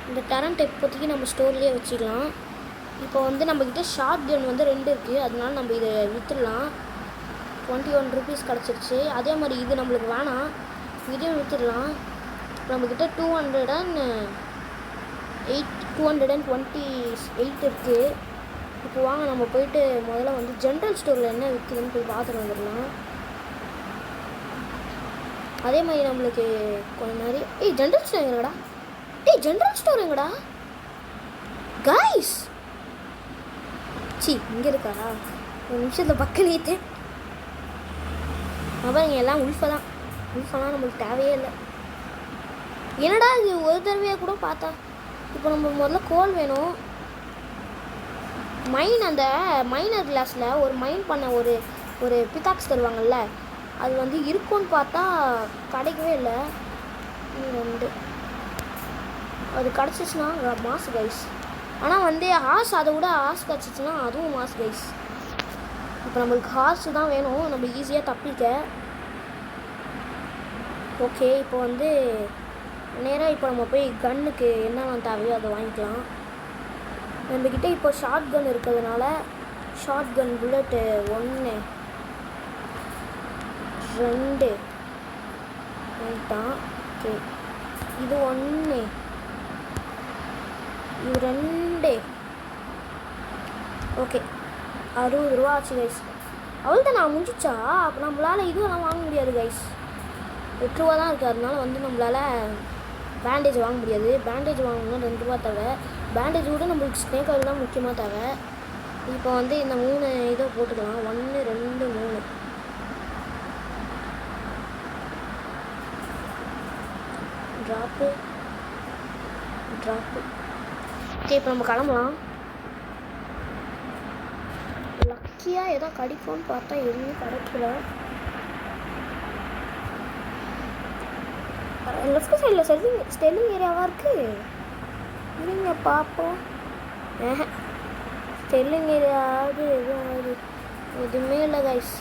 இந்த டரண்ட் இப்போதைக்கு நம்ம ஸ்டோர்லேயே வச்சுக்கலாம். இப்போ வந்து நம்மக்கிட்ட ஷார்ட் கன் வந்து 2 இருக்குது, அதனால நம்ம இதை விற்றுடலாம். 21 ருபீஸ் கிடச்சிருச்சு. அதே மாதிரி இது நம்மளுக்கு வேணாம், இதையும் விற்றுடலாம். நம்மக்கிட்ட 228 இருக்குது. இப்போ வாங்க நம்ம போயிட்டு முதல்ல வந்து ஜென்ரல் ஸ்டோரில் என்ன விற்குதுன்னு போய் பார்த்துட்டு வந்துடலாம். அதே மாதிரி நம்மளுக்கு கொஞ்சம் நிறைய ஜென்ரல் ஸ்டோர் எங்கடா? ஜென்ரல் ஸ்டோர் எங்கடா கைஸ்? இங்கே இருக்கா? ஒரு நிமிஷத்தில் பக்கம் நீத்தேன். இங்கே எல்லாம் உல்ஃபெல்லாம் நம்மளுக்கு தேவையே இல்லை. என்னடா இது ஒரு தடவையாக கூட பார்த்தா. இப்போ நம்ம முதல்ல கோல் வேணும். அந்த மைனர் கிளாஸில் ஒரு மைன் பண்ண ஒரு பிகாக்ஸ் தருவாங்கள்ல, அது வந்து இருக்கும்னு பார்த்தா கிடைக்கவே இல்லை. வந்து அது கிடச்சிச்சின்னா மாசு கைஸ். ஆனால் வந்து ஹார்ஸ் அதை விட ஹார்ஸ் கிடச்சிச்சின்னா அதுவும் மாசு கைஸ். இப்போ நம்மளுக்கு ஹார்ஸ் தான் வேணும், நம்ம ஈஸியாக தப்பிக்க. ஓகே, இப்போ வந்து நேராக இப்போ நம்ம போய் கன்னுக்கு என்னென்ன தேவையோ அதை வாங்கிக்கலாம். நம்மக்கிட்ட இப்போ ஷார்ட் கன் இருக்கிறதுனால ஷார்ட் கன் புல்லட்டு 1 2 வாங்கிட்டான். ஓகே, இது 1 இது 2. ஓகே, 60 ரூபா ஆச்சு கைஸ். அவ்வளோதான் நான் முடிஞ்சிச்சா? அப்போ நம்மளால் இதுவெல்லாம் வாங்க முடியாது கைஸ். 8 ரூபா தான் இருக்குது, அதனால வந்து நம்மளால் பேண்டேஜ் வாங்க முடியாது. பேண்டேஜ் வாங்கணும்னா 2 ரூபா தேவை. பேண்டேஜ் கூட நம்மளுக்கு ஸ்னேக் ஆயில் தான் முக்கியமாக தேவை. இப்போ வந்து இந்த 3 இதை போட்டுக்கலாம். 1 2 3 ட்ராப்பு. ஓகே, இப்போ நம்ம கிளம்பலாம். லக்கியாக ஏதோ கிடைக்கும்னு பார்த்தா எதுவுமே கிடைக்கல. லெஃப்ட் சைடில் ஸ்டெல்லிங் ஏரியாவாக இருக்குது. இல்லைங்க பார்ப்போம். ஸ்டெல்லிங் ஏரியாவது எதுவுமே இல்லை கைஸ்.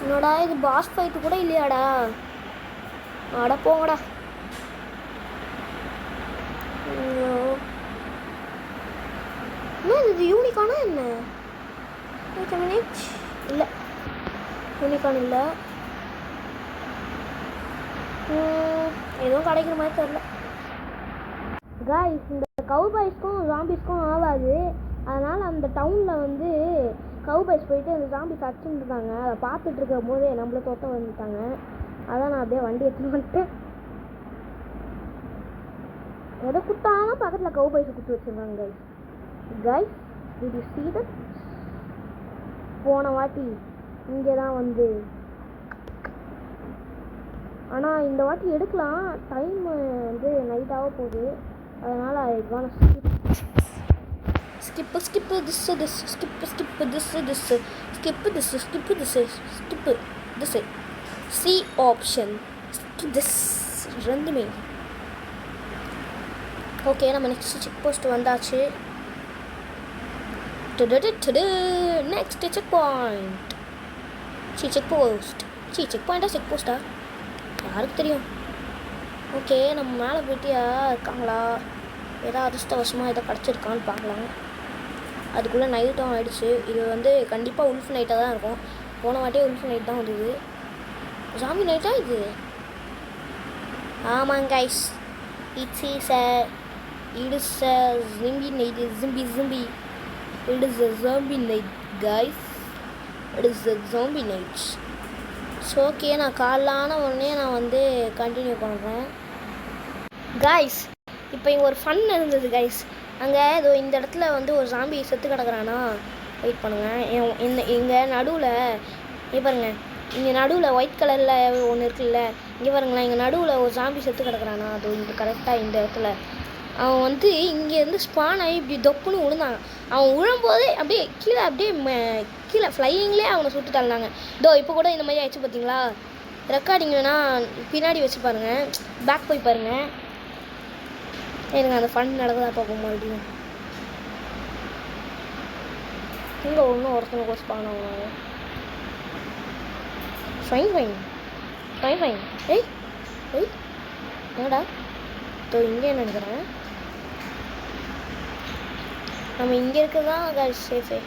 என்னடா இது பாஸ் ஃபைட்டு கூட இல்லையாடா? அட போங்கடா. என்ன இது யூனிக்கானா என்ன? இல்லை, யூனிகான் இல்லை. எதுவும் கிடைக்கிற மாதிரி தெரில கைஸ். இந்த கவுபாய்ஸ்க்கும் ஜாம்பிஸ்க்கும் ஆகாது, அதனால் அந்த டவுனில் வந்து கவுபாய்ஸ் போயிட்டு அந்த ஜாம்பிஸ் அடிச்சுட்டு இருந்தாங்க. அதை பார்த்துட்டு இருக்கும் போதே நம்மளை தோற்ற வந்துட்டாங்க. அதான் நான் அப்படியே வண்டி எடுத்துன்னு வந்துட்டேன். எதை குத்தாலும் பக்கத்தில் கவுபாய்ஸை குத்து வச்சுருக்காங்க guys. Did you see that? போன வாட்டி இங்கே தான் வந்து, ஆனால் இந்த வாட்டி எடுக்கலாம். டைம் வந்து நைட்டாக போகுது, அதனால் இதுவான ஸ்கிப்பு சி ஆப்ஷன் ரெண்டுமே. ஓகே, நம்ம நெக்ஸ்ட் செக் போஸ்ட் வந்தாச்சு. Next check point. செக் பாயிண்டா செக் போஸ்ட்டா யாருக்கு தெரியும். ஓகே, நம்ம மேலே போயிட்டியா இருக்காங்களா, ஏதோ அதிர்ஷ்டவசமாக ஏதோ கிடச்சிருக்கான்னு பார்க்கலாம். அதுக்குள்ளே நைட்டும் ஆகிடுச்சு. இது வந்து கண்டிப்பாக உல்ஃப் நைட்டாக தான் இருக்கும். போன வாட்டியே உல்ஃப் நைட் தான் வந்தது. ஜாம்பி நைட்டா இது? ஆமாங்க guys, it is a zombie night. Zombie. It is a zombie night guys. It is a zombie night. So okay, நான் காலைலான உடனே நான் வந்து கண்டினியூ பண்ணுறேன் கைஸ். இப்போ இங்கே ஒரு ஃபன் இருந்தது கைஸ். அங்கே ஏதோ இந்த இடத்துல வந்து ஒரு ஜாம்பி செத்து கிடக்குறானா, வெயிட் பண்ணுங்கள். இங்கே நடுவில் இங்கே பாருங்கள், இங்கே நடுவில் ஒயிட் கலரில் ஒன்று இருக்குல்ல, இங்கே பாருங்களேன், இங்கே நடுவில் ஒரு ஜாம்பி செத்து கிடக்குறானா, அது இங்கே கரெக்டாக இந்த இடத்துல அவன் வந்து இங்கேருந்து ஸ்பான் ஆகி இப்படி தொப்புன்னு விழுந்தான். அவன் விழும்போது அப்படியே கீழே ஃப்ளையிங்லேயே அவனை சுட்டு தள்ளினாங்க. இப்போ கூட இந்த மாதிரி ஆயிடுச்சு பார்த்தீங்களா. ரெக்கார்டிங் வேணால் பின்னாடி வச்சு பாருங்கள், பேக் போய் பாருங்கள். எனக்கு அந்த ஃபன் நடக்குதா பார்ப்போம் மறுபடியும். இங்கே ஒன்றும் ஒருத்தவங்க கூட ஸ்பான் ஆகுனாங்க. Fine fine fine fine. ஏய் ஏய் என்னடா இங்கே நினைக்கிறேன். நம்ம இங்கே இருக்கிறதான் காய்ஸ் சேஃபே.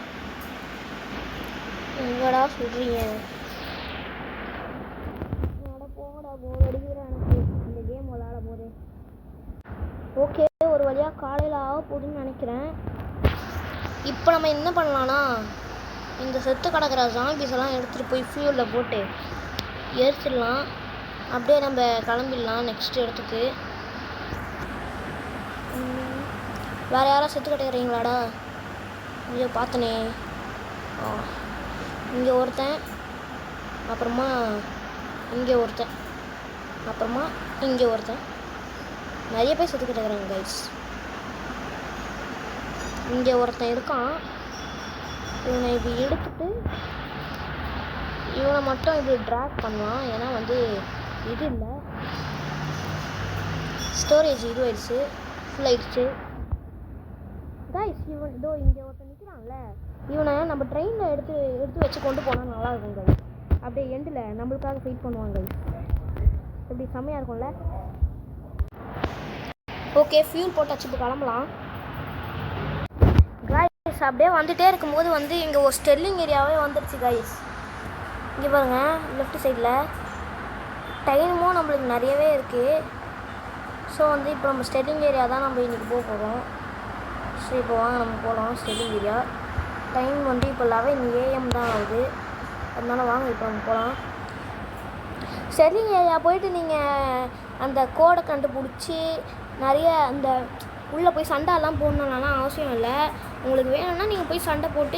எங்கடா சொல்கிறீங்க? போங்கடா, போர் அடிக்கிறேன் எனக்கு இந்த கேம் விளாட போது. ஓகே, ஒரு வழியாக காலையில் ஆக போகுதுன்னு நினைக்கிறேன். இப்போ நம்ம என்ன பண்ணலான்னா, இந்த செத்து கிடக்கிற ஜாம்பிஸ் எல்லாம் எடுத்துகிட்டு போய் ஃபியூலில் போட்டு எரிச்சிடலாம். அப்படியே நம்ம கிளம்பிடலாம் நெக்ஸ்ட் இடத்துக்கு. வேறு யாராவது செத்து கிடக்குறீங்களாடா? இங்கே பார்த்தனே. இங்கே ஒருத்தன், அப்புறமா இங்கே ஒருத்தன், அப்புறமா இங்கே ஒருத்தன். நிறைய பேர் செத்து கிடக்குறாங்க கைஸ். இங்கே ஒருத்தன் இருக்கான். இவனை இப்படி எடுத்துட்டு இவனை மட்டும் இப்படி ட்ராக் பண்ணுவான். ஏன்னா வந்து இது இல்லை, ஸ்டோரேஜ் இதுவாயிடுச்சு, ஃபுல் ஆயிடுச்சு கைஸ். இவன் இங்கே ஒருத்தன் நிற்கிறான்ல, இவனை நம்ம ட்ரெயினில் எடுத்து வச்சு கொண்டு போனால் நல்லா இருக்கும் கைஸ். அப்படியே எண்டில் நம்மளுக்காக ஃபைட் பண்ணுவாங்க கைஸ். இப்படி செம்மையாக இருக்கும்ல. ஓகே, ஃபியூல் போட்டாச்சு, இப்போ கிளம்பலாம் கைஸ். அப்படியே வந்துகிட்டே இருக்கும்போது வந்து இங்கே ஒரு ஸ்டெல்லிங் ஏரியாவே வந்துடுச்சு கைஸ். இங்கே பாருங்கள், லெஃப்ட் சைடில் டைமும் நம்மளுக்கு நிறையவே இருக்குது. ஸோ வந்து இப்போ நம்ம ஸ்டெல்லிங் ஏரியா தான் நம்ம இன்றைக்கி போக போகிறோம். ஸோ இப்போ வாங்க நம்ம போகலாம் ஸ்டெல்லிங் ஏரியா. டைம் வந்து இப்போ 11 AM தான் ஆகுது. அதனால வாங்க இப்போ நம்ம போகலாம் ஸ்டெல்லிங் ஏரியா. போயிட்டு நீங்கள் அந்த கோடை கண்டுபிடிச்சி நிறைய அந்த உள்ளே போய் சண்டைலாம் போடணும்னாலாம் அவசியம் இல்லை. உங்களுக்கு வேணும்னா நீங்கள் போய் சண்டை போட்டு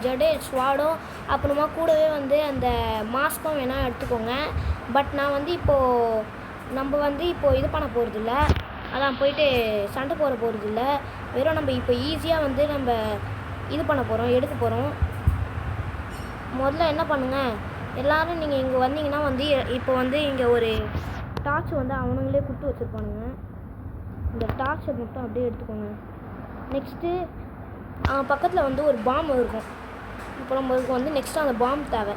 ஜடே ஸ்வாடும் அப்புறமா கூடவே வந்து அந்த மாஸ்க்கும் வேணால் எடுத்துக்கோங்க. பட் நான் வந்து நம்ம வந்து இப்போது இது பண்ண போகிறதில்ல, அதான் போயிட்டு சண்டை போட போகிறதில்ல. வெறும் நம்ம இப்போ ஈஸியாக வந்து நம்ம இது பண்ண போகிறோம், எடுக்க போகிறோம். முதல்ல என்ன பண்ணுங்கள், எல்லோரும் நீங்கள் இங்கே வந்தீங்கன்னா வந்து இப்போ வந்து இங்கே ஒரு டார்ச் வந்து அவனுங்களே கொடுத்து வச்சுருப்பானுங்க. இந்த டார்ச்சை மட்டும் அப்படியே எடுத்துக்கோங்க. நெக்ஸ்ட்டு பக்கத்தில் வந்து ஒரு பாம் இருக்கும். இப்போ நம்மளுக்கு வந்து நெக்ஸ்ட்டு அந்த பாம் தேவை.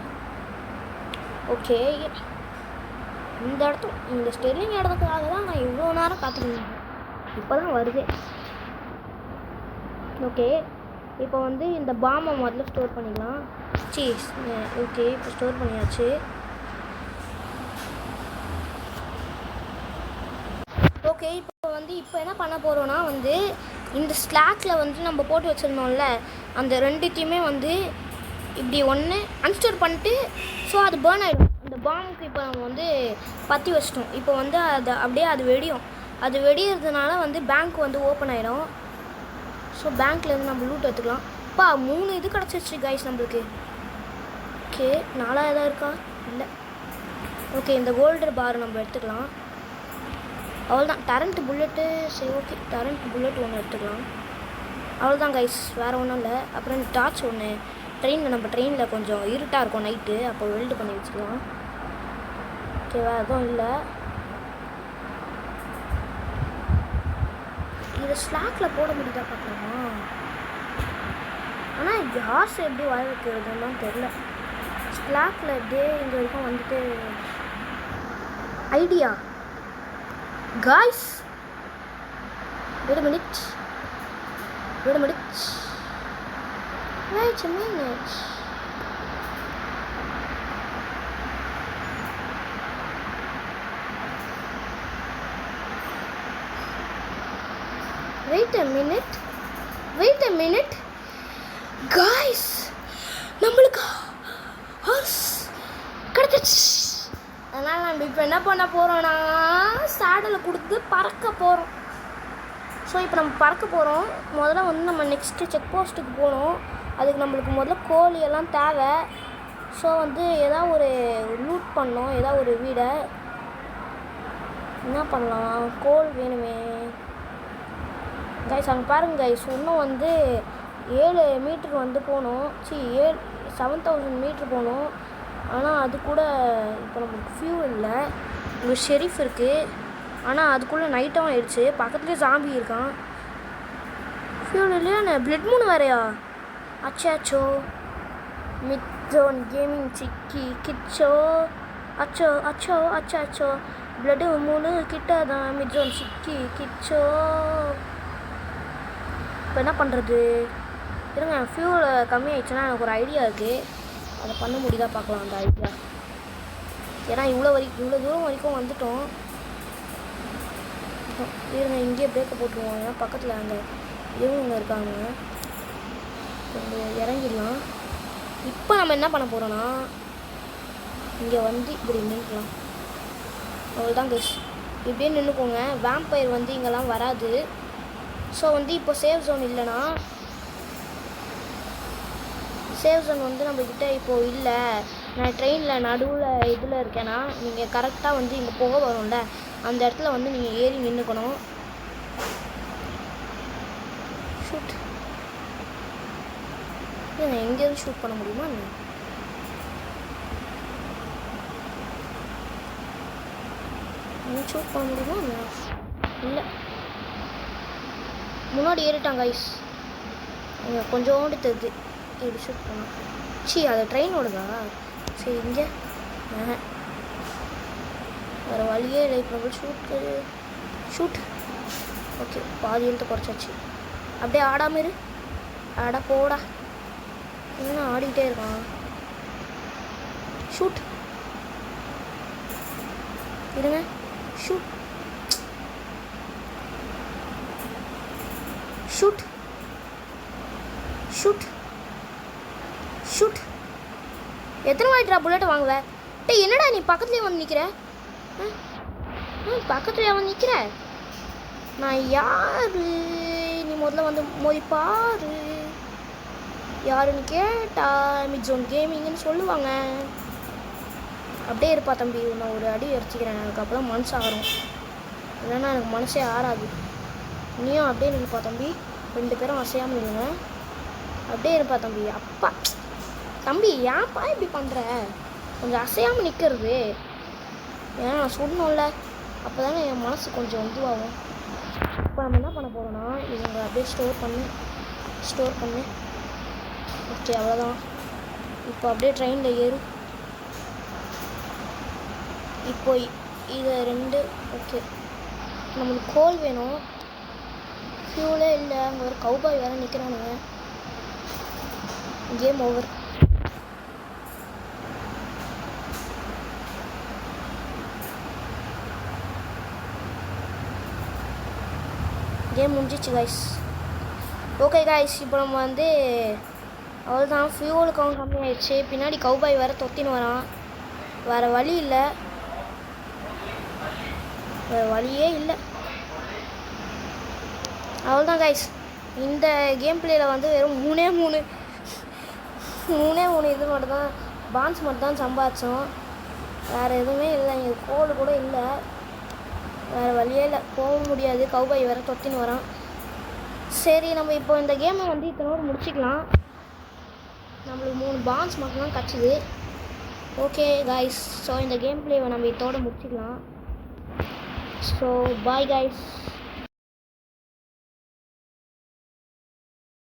ஓகே, இந்த ஸ்டெல்லிங் இடத்துக்காக தான் நான் இவ்வளோ நேரம் காத்துருந்தேன். இப்போ தான் வருது. ஓகே, இப்போ வந்து இந்த பாமை முதல்ல ஸ்டோர் பண்ணிக்கலாம். ஓகே, இப்போ ஸ்டோர் பண்ணியாச்சு. ஓகே, இப்போ என்ன பண்ண போகிறோன்னா வந்து இந்த ஸ்லாக்கில் வந்து நம்ம போட்டு வச்சுருந்தோம்ல, அந்த ரெண்டுத்தையுமே வந்து இப்படி ஒன்று அன்ஸ்டோர் பண்ணிட்டு ஸோ அது பேர்ன் ஆகிடும். இந்த பாம்புக்கு இப்போ நம்ம வந்து பற்றி வச்சிட்டோம். இப்போ வந்து அது வெடியும். அது வெடிகிறதுனால வந்து பேங்க் வந்து ஓப்பன் ஆகிடும். ஸோ பேங்க்லேருந்து நம்ம லூட் எடுத்துக்கலாம். 3 இது கிடச்சிருச்சு கைஸ் நம்மளுக்கு. ஓகே, 4 இருக்கா? இல்லை. ஓகே, இந்த கோல்டு பார் நம்ம எடுத்துக்கலாம். அவ்வளோதான். டரண்ட் புல்லெட்டு, சரி ஓகே, டரண்ட் புல்லெட் ஒன்று எடுத்துக்கலாம். அவ்வளோதான் கைஸ், வேறு ஒன்றும் இல்லை. அப்புறம் இந்த டார்ச் ஒன்று நம்ம ட்ரெயினில் கொஞ்சம் இருட்டாக இருக்கும் நைட்டு, அப்போ வெல்டு பண்ணி வச்சுக்கலாம். ஓகே, வேறு எதுவும் இல்லை. இதை ஸ்லாக்கில் போட முடியுதா பார்க்கலாமா? ஆனால் கேஸ் எப்படி வர வைக்கிறதுன்னு தெரில. ஸ்லாக்கில் எப்படியே இங்கே வரைக்கும் வந்துட்டு idea guys, wait a minute, wait a minute. Wait a minute guys, நம்மளுக்கு ஹார்ஸ் கிடைச்சிச்சு. அதனால் நம்ம இப்போ என்ன பண்ண போகிறோன்னா சேடலை கொடுத்து பறக்க போகிறோம். ஸோ இப்போ நம்ம பறக்க போகிறோம். முதல்ல வந்து நம்ம நெக்ஸ்ட்டு செக் போஸ்ட்டுக்கு போகணும். அதுக்கு நம்மளுக்கு முதல்ல கோழியெல்லாம் தேவை. ஸோ வந்து ஏதாவது ஒரு லூட் பண்ணோம், ஏதாவது ஒரு வீடை என்ன பண்ணலாம். கோல் வேணுமே. கைஸ் அங்கே பாருங்கள் கைஸ், இன்னும் வந்து 7 மீட்டர் வந்து போகணும். 7000 மீட்ரு போகணும். ஆனால் அது கூட இப்போ நமக்கு ஃபியூல் இல்லை. இங்கே ஷெரீஃப் இருக்குது, ஆனால் அதுக்குள்ளே நைட்டாகவும் ஆயிடுச்சு. பக்கத்துலேயே ஜாம்பி இருக்கான். ஃபியூல் இல்லையா? பிளட் மூணு வேறையா? அச்சாச்சோ, மிட் ஜோன் கேமிங் சிக்கி கிச்சோ. அச்சோ அச்சோ அச்சாச்சோ, பிளட்டு 3 கிட்ட தான். மிட் ஜோன் சிக்கி கிச்சோ. இப்போ என்ன பண்ணுறது? இருங்க, ஃபியூல் கம்மியாயிடுச்சுன்னா எனக்கு ஒரு ஐடியா இருக்குது. அதை பண்ண முடியுதா பார்க்கலாம் அந்த ஐடியா. ஏன்னா இவ்வளோ தூரம் வரைக்கும் வந்துட்டோம். இருங்க, இங்கேயே பிரேக்கை போட்டுருவோம். ஏன்னா பக்கத்தில் அங்கே இவங்க இருக்காங்க. கொஞ்சம் இறங்கிடலாம். இப்போ நம்ம என்ன பண்ண போகிறோன்னா, இங்கே வந்து இப்படி நின்றுக்கலாம். அவ்வளோதான் கைஸ், இப்படியே நின்றுக்கோங்க. வேம்பயர் வந்து இங்கெல்லாம் வராது. ஸோ வந்து இப்போ சேஃப் ஜோன் இல்லைனா, சேஃப் ஜோன் வந்து நம்மக்கிட்ட இப்போது இல்லை. நான் ட்ரெயினில் நடுவில் இதில் இருக்கேன்னா, நீங்கள் கரெக்டாக வந்து இங்கே போக வரும்ல, அந்த இடத்துல வந்து நீங்கள் ஏறி நின்றுக்கணும். ஷூட் இல்லை, எங்கேயாவது ஷூட் பண்ண முடியுமா? ஷூட் பண்ண முடியுமா? இல்லை, முன்னாடி ஏறிட்டாங்க ஐஸ். அங்கே கொஞ்சோண்டு தெரியுது. இப்படி ஷூட் பண்ணலாம். அது ட்ரெயினோடதா? சரி, இங்கே வேறு வழியே இல்லை. இப்போ நம்ம ஷூட் ஓகே, பாதி எழுத்து குறைச்சாச்சு. அப்படியே ஆடாமல் இரு. ஆடா போடா, என்ன ஆடிக்கிட்டே இருக்கான்? ஷூட் இருங்க. Shoot shoot shoot shoot. எத்தனை வாட்டிடா புல்லட்டை வாங்குவேன்? டேய், என்னடா நீ பக்கத்துலேயே வந்து நிற்கிற? பக்கத்துலேயே வந்து நிற்கிற? நான் யாரு? நீ முதல்ல வந்து மோதிப்பாரு. யாருன்னு கேட்டா மிட் ஜோன் கேமிங்னு சொல்லுவாங்க. அப்படியே இருப்பா தம்பி, நான் ஒரு அடி அடிச்சிக்கிறேன். எனக்கு அப்போ தான் மனசு ஆறும், இல்லைன்னா எனக்கு மனசே ஆறாது. நீயும் அப்படியே நிற்பா தம்பி. 2 பேரும் அசையாமல் இருங்க. அப்படியே இருப்பா தம்பி. அப்பா தம்பி, ஏன்ப்பா இப்படி பண்ணுற? கொஞ்சம் அசையாமல் நிற்கிறது. ஏன்னா நான் சொல்லணும்ல, அப்போ தானே என் மனசு கொஞ்சம் இதுவாகும். இப்போ நம்ம என்ன பண்ண போகிறோன்னா, இவங்க அப்படியே ஸ்டோர் பண்ணு. ஓகே, அவ்வளோதான். இப்போ அப்படியே ட்ரெயினில் ஏறு. இப்போ இதை 2 ஓகே. நம்மளுக்கு கோல் வேணும். ஃபியூலே இல்லை. அங்கே ஒரு கவுபாய் வேறு நிற்கிறானுங்க. Game over. கேம் முடிஞ்சிச்சு கைஸ். ஓகே கைஸ், இப்போ நம்ம வந்து அவ்வளோதான். ஃபியூலுக்கு அவங்க கம்மியாயிடுச்சு. பின்னாடி கவுபாய் வேறு தொத்தின்னு வரான். வேறு வழி இல்லை, வேறு வழியே இல்லை. அவ்வளோதான் கைஸ். இந்த கேம் பிளேயில் வந்து வெறும் 3 இது மட்டும் தான், பான்ஸ் மட்டும் தான் சம்பாதிச்சோம். வேறு எதுவுமே இல்லை. இங்கே கோல் கூட இல்லை. வேறு வழியே இல்லை, போக முடியாது. கவுபாய் வேறு தொத்தின்னு வரான். சரி, நம்ம இப்போ இந்த கேமை வந்து இத்தனோடு முடிச்சிக்கலாம். நம்மளுக்கு 3 பான்ஸ் மட்டும்தான் கிடச்சிது. ஓகே கைஸ், ஸோ இந்த கேம் பிளேவை நம்ம இதோடு முடிச்சிக்கலாம். So bye guys.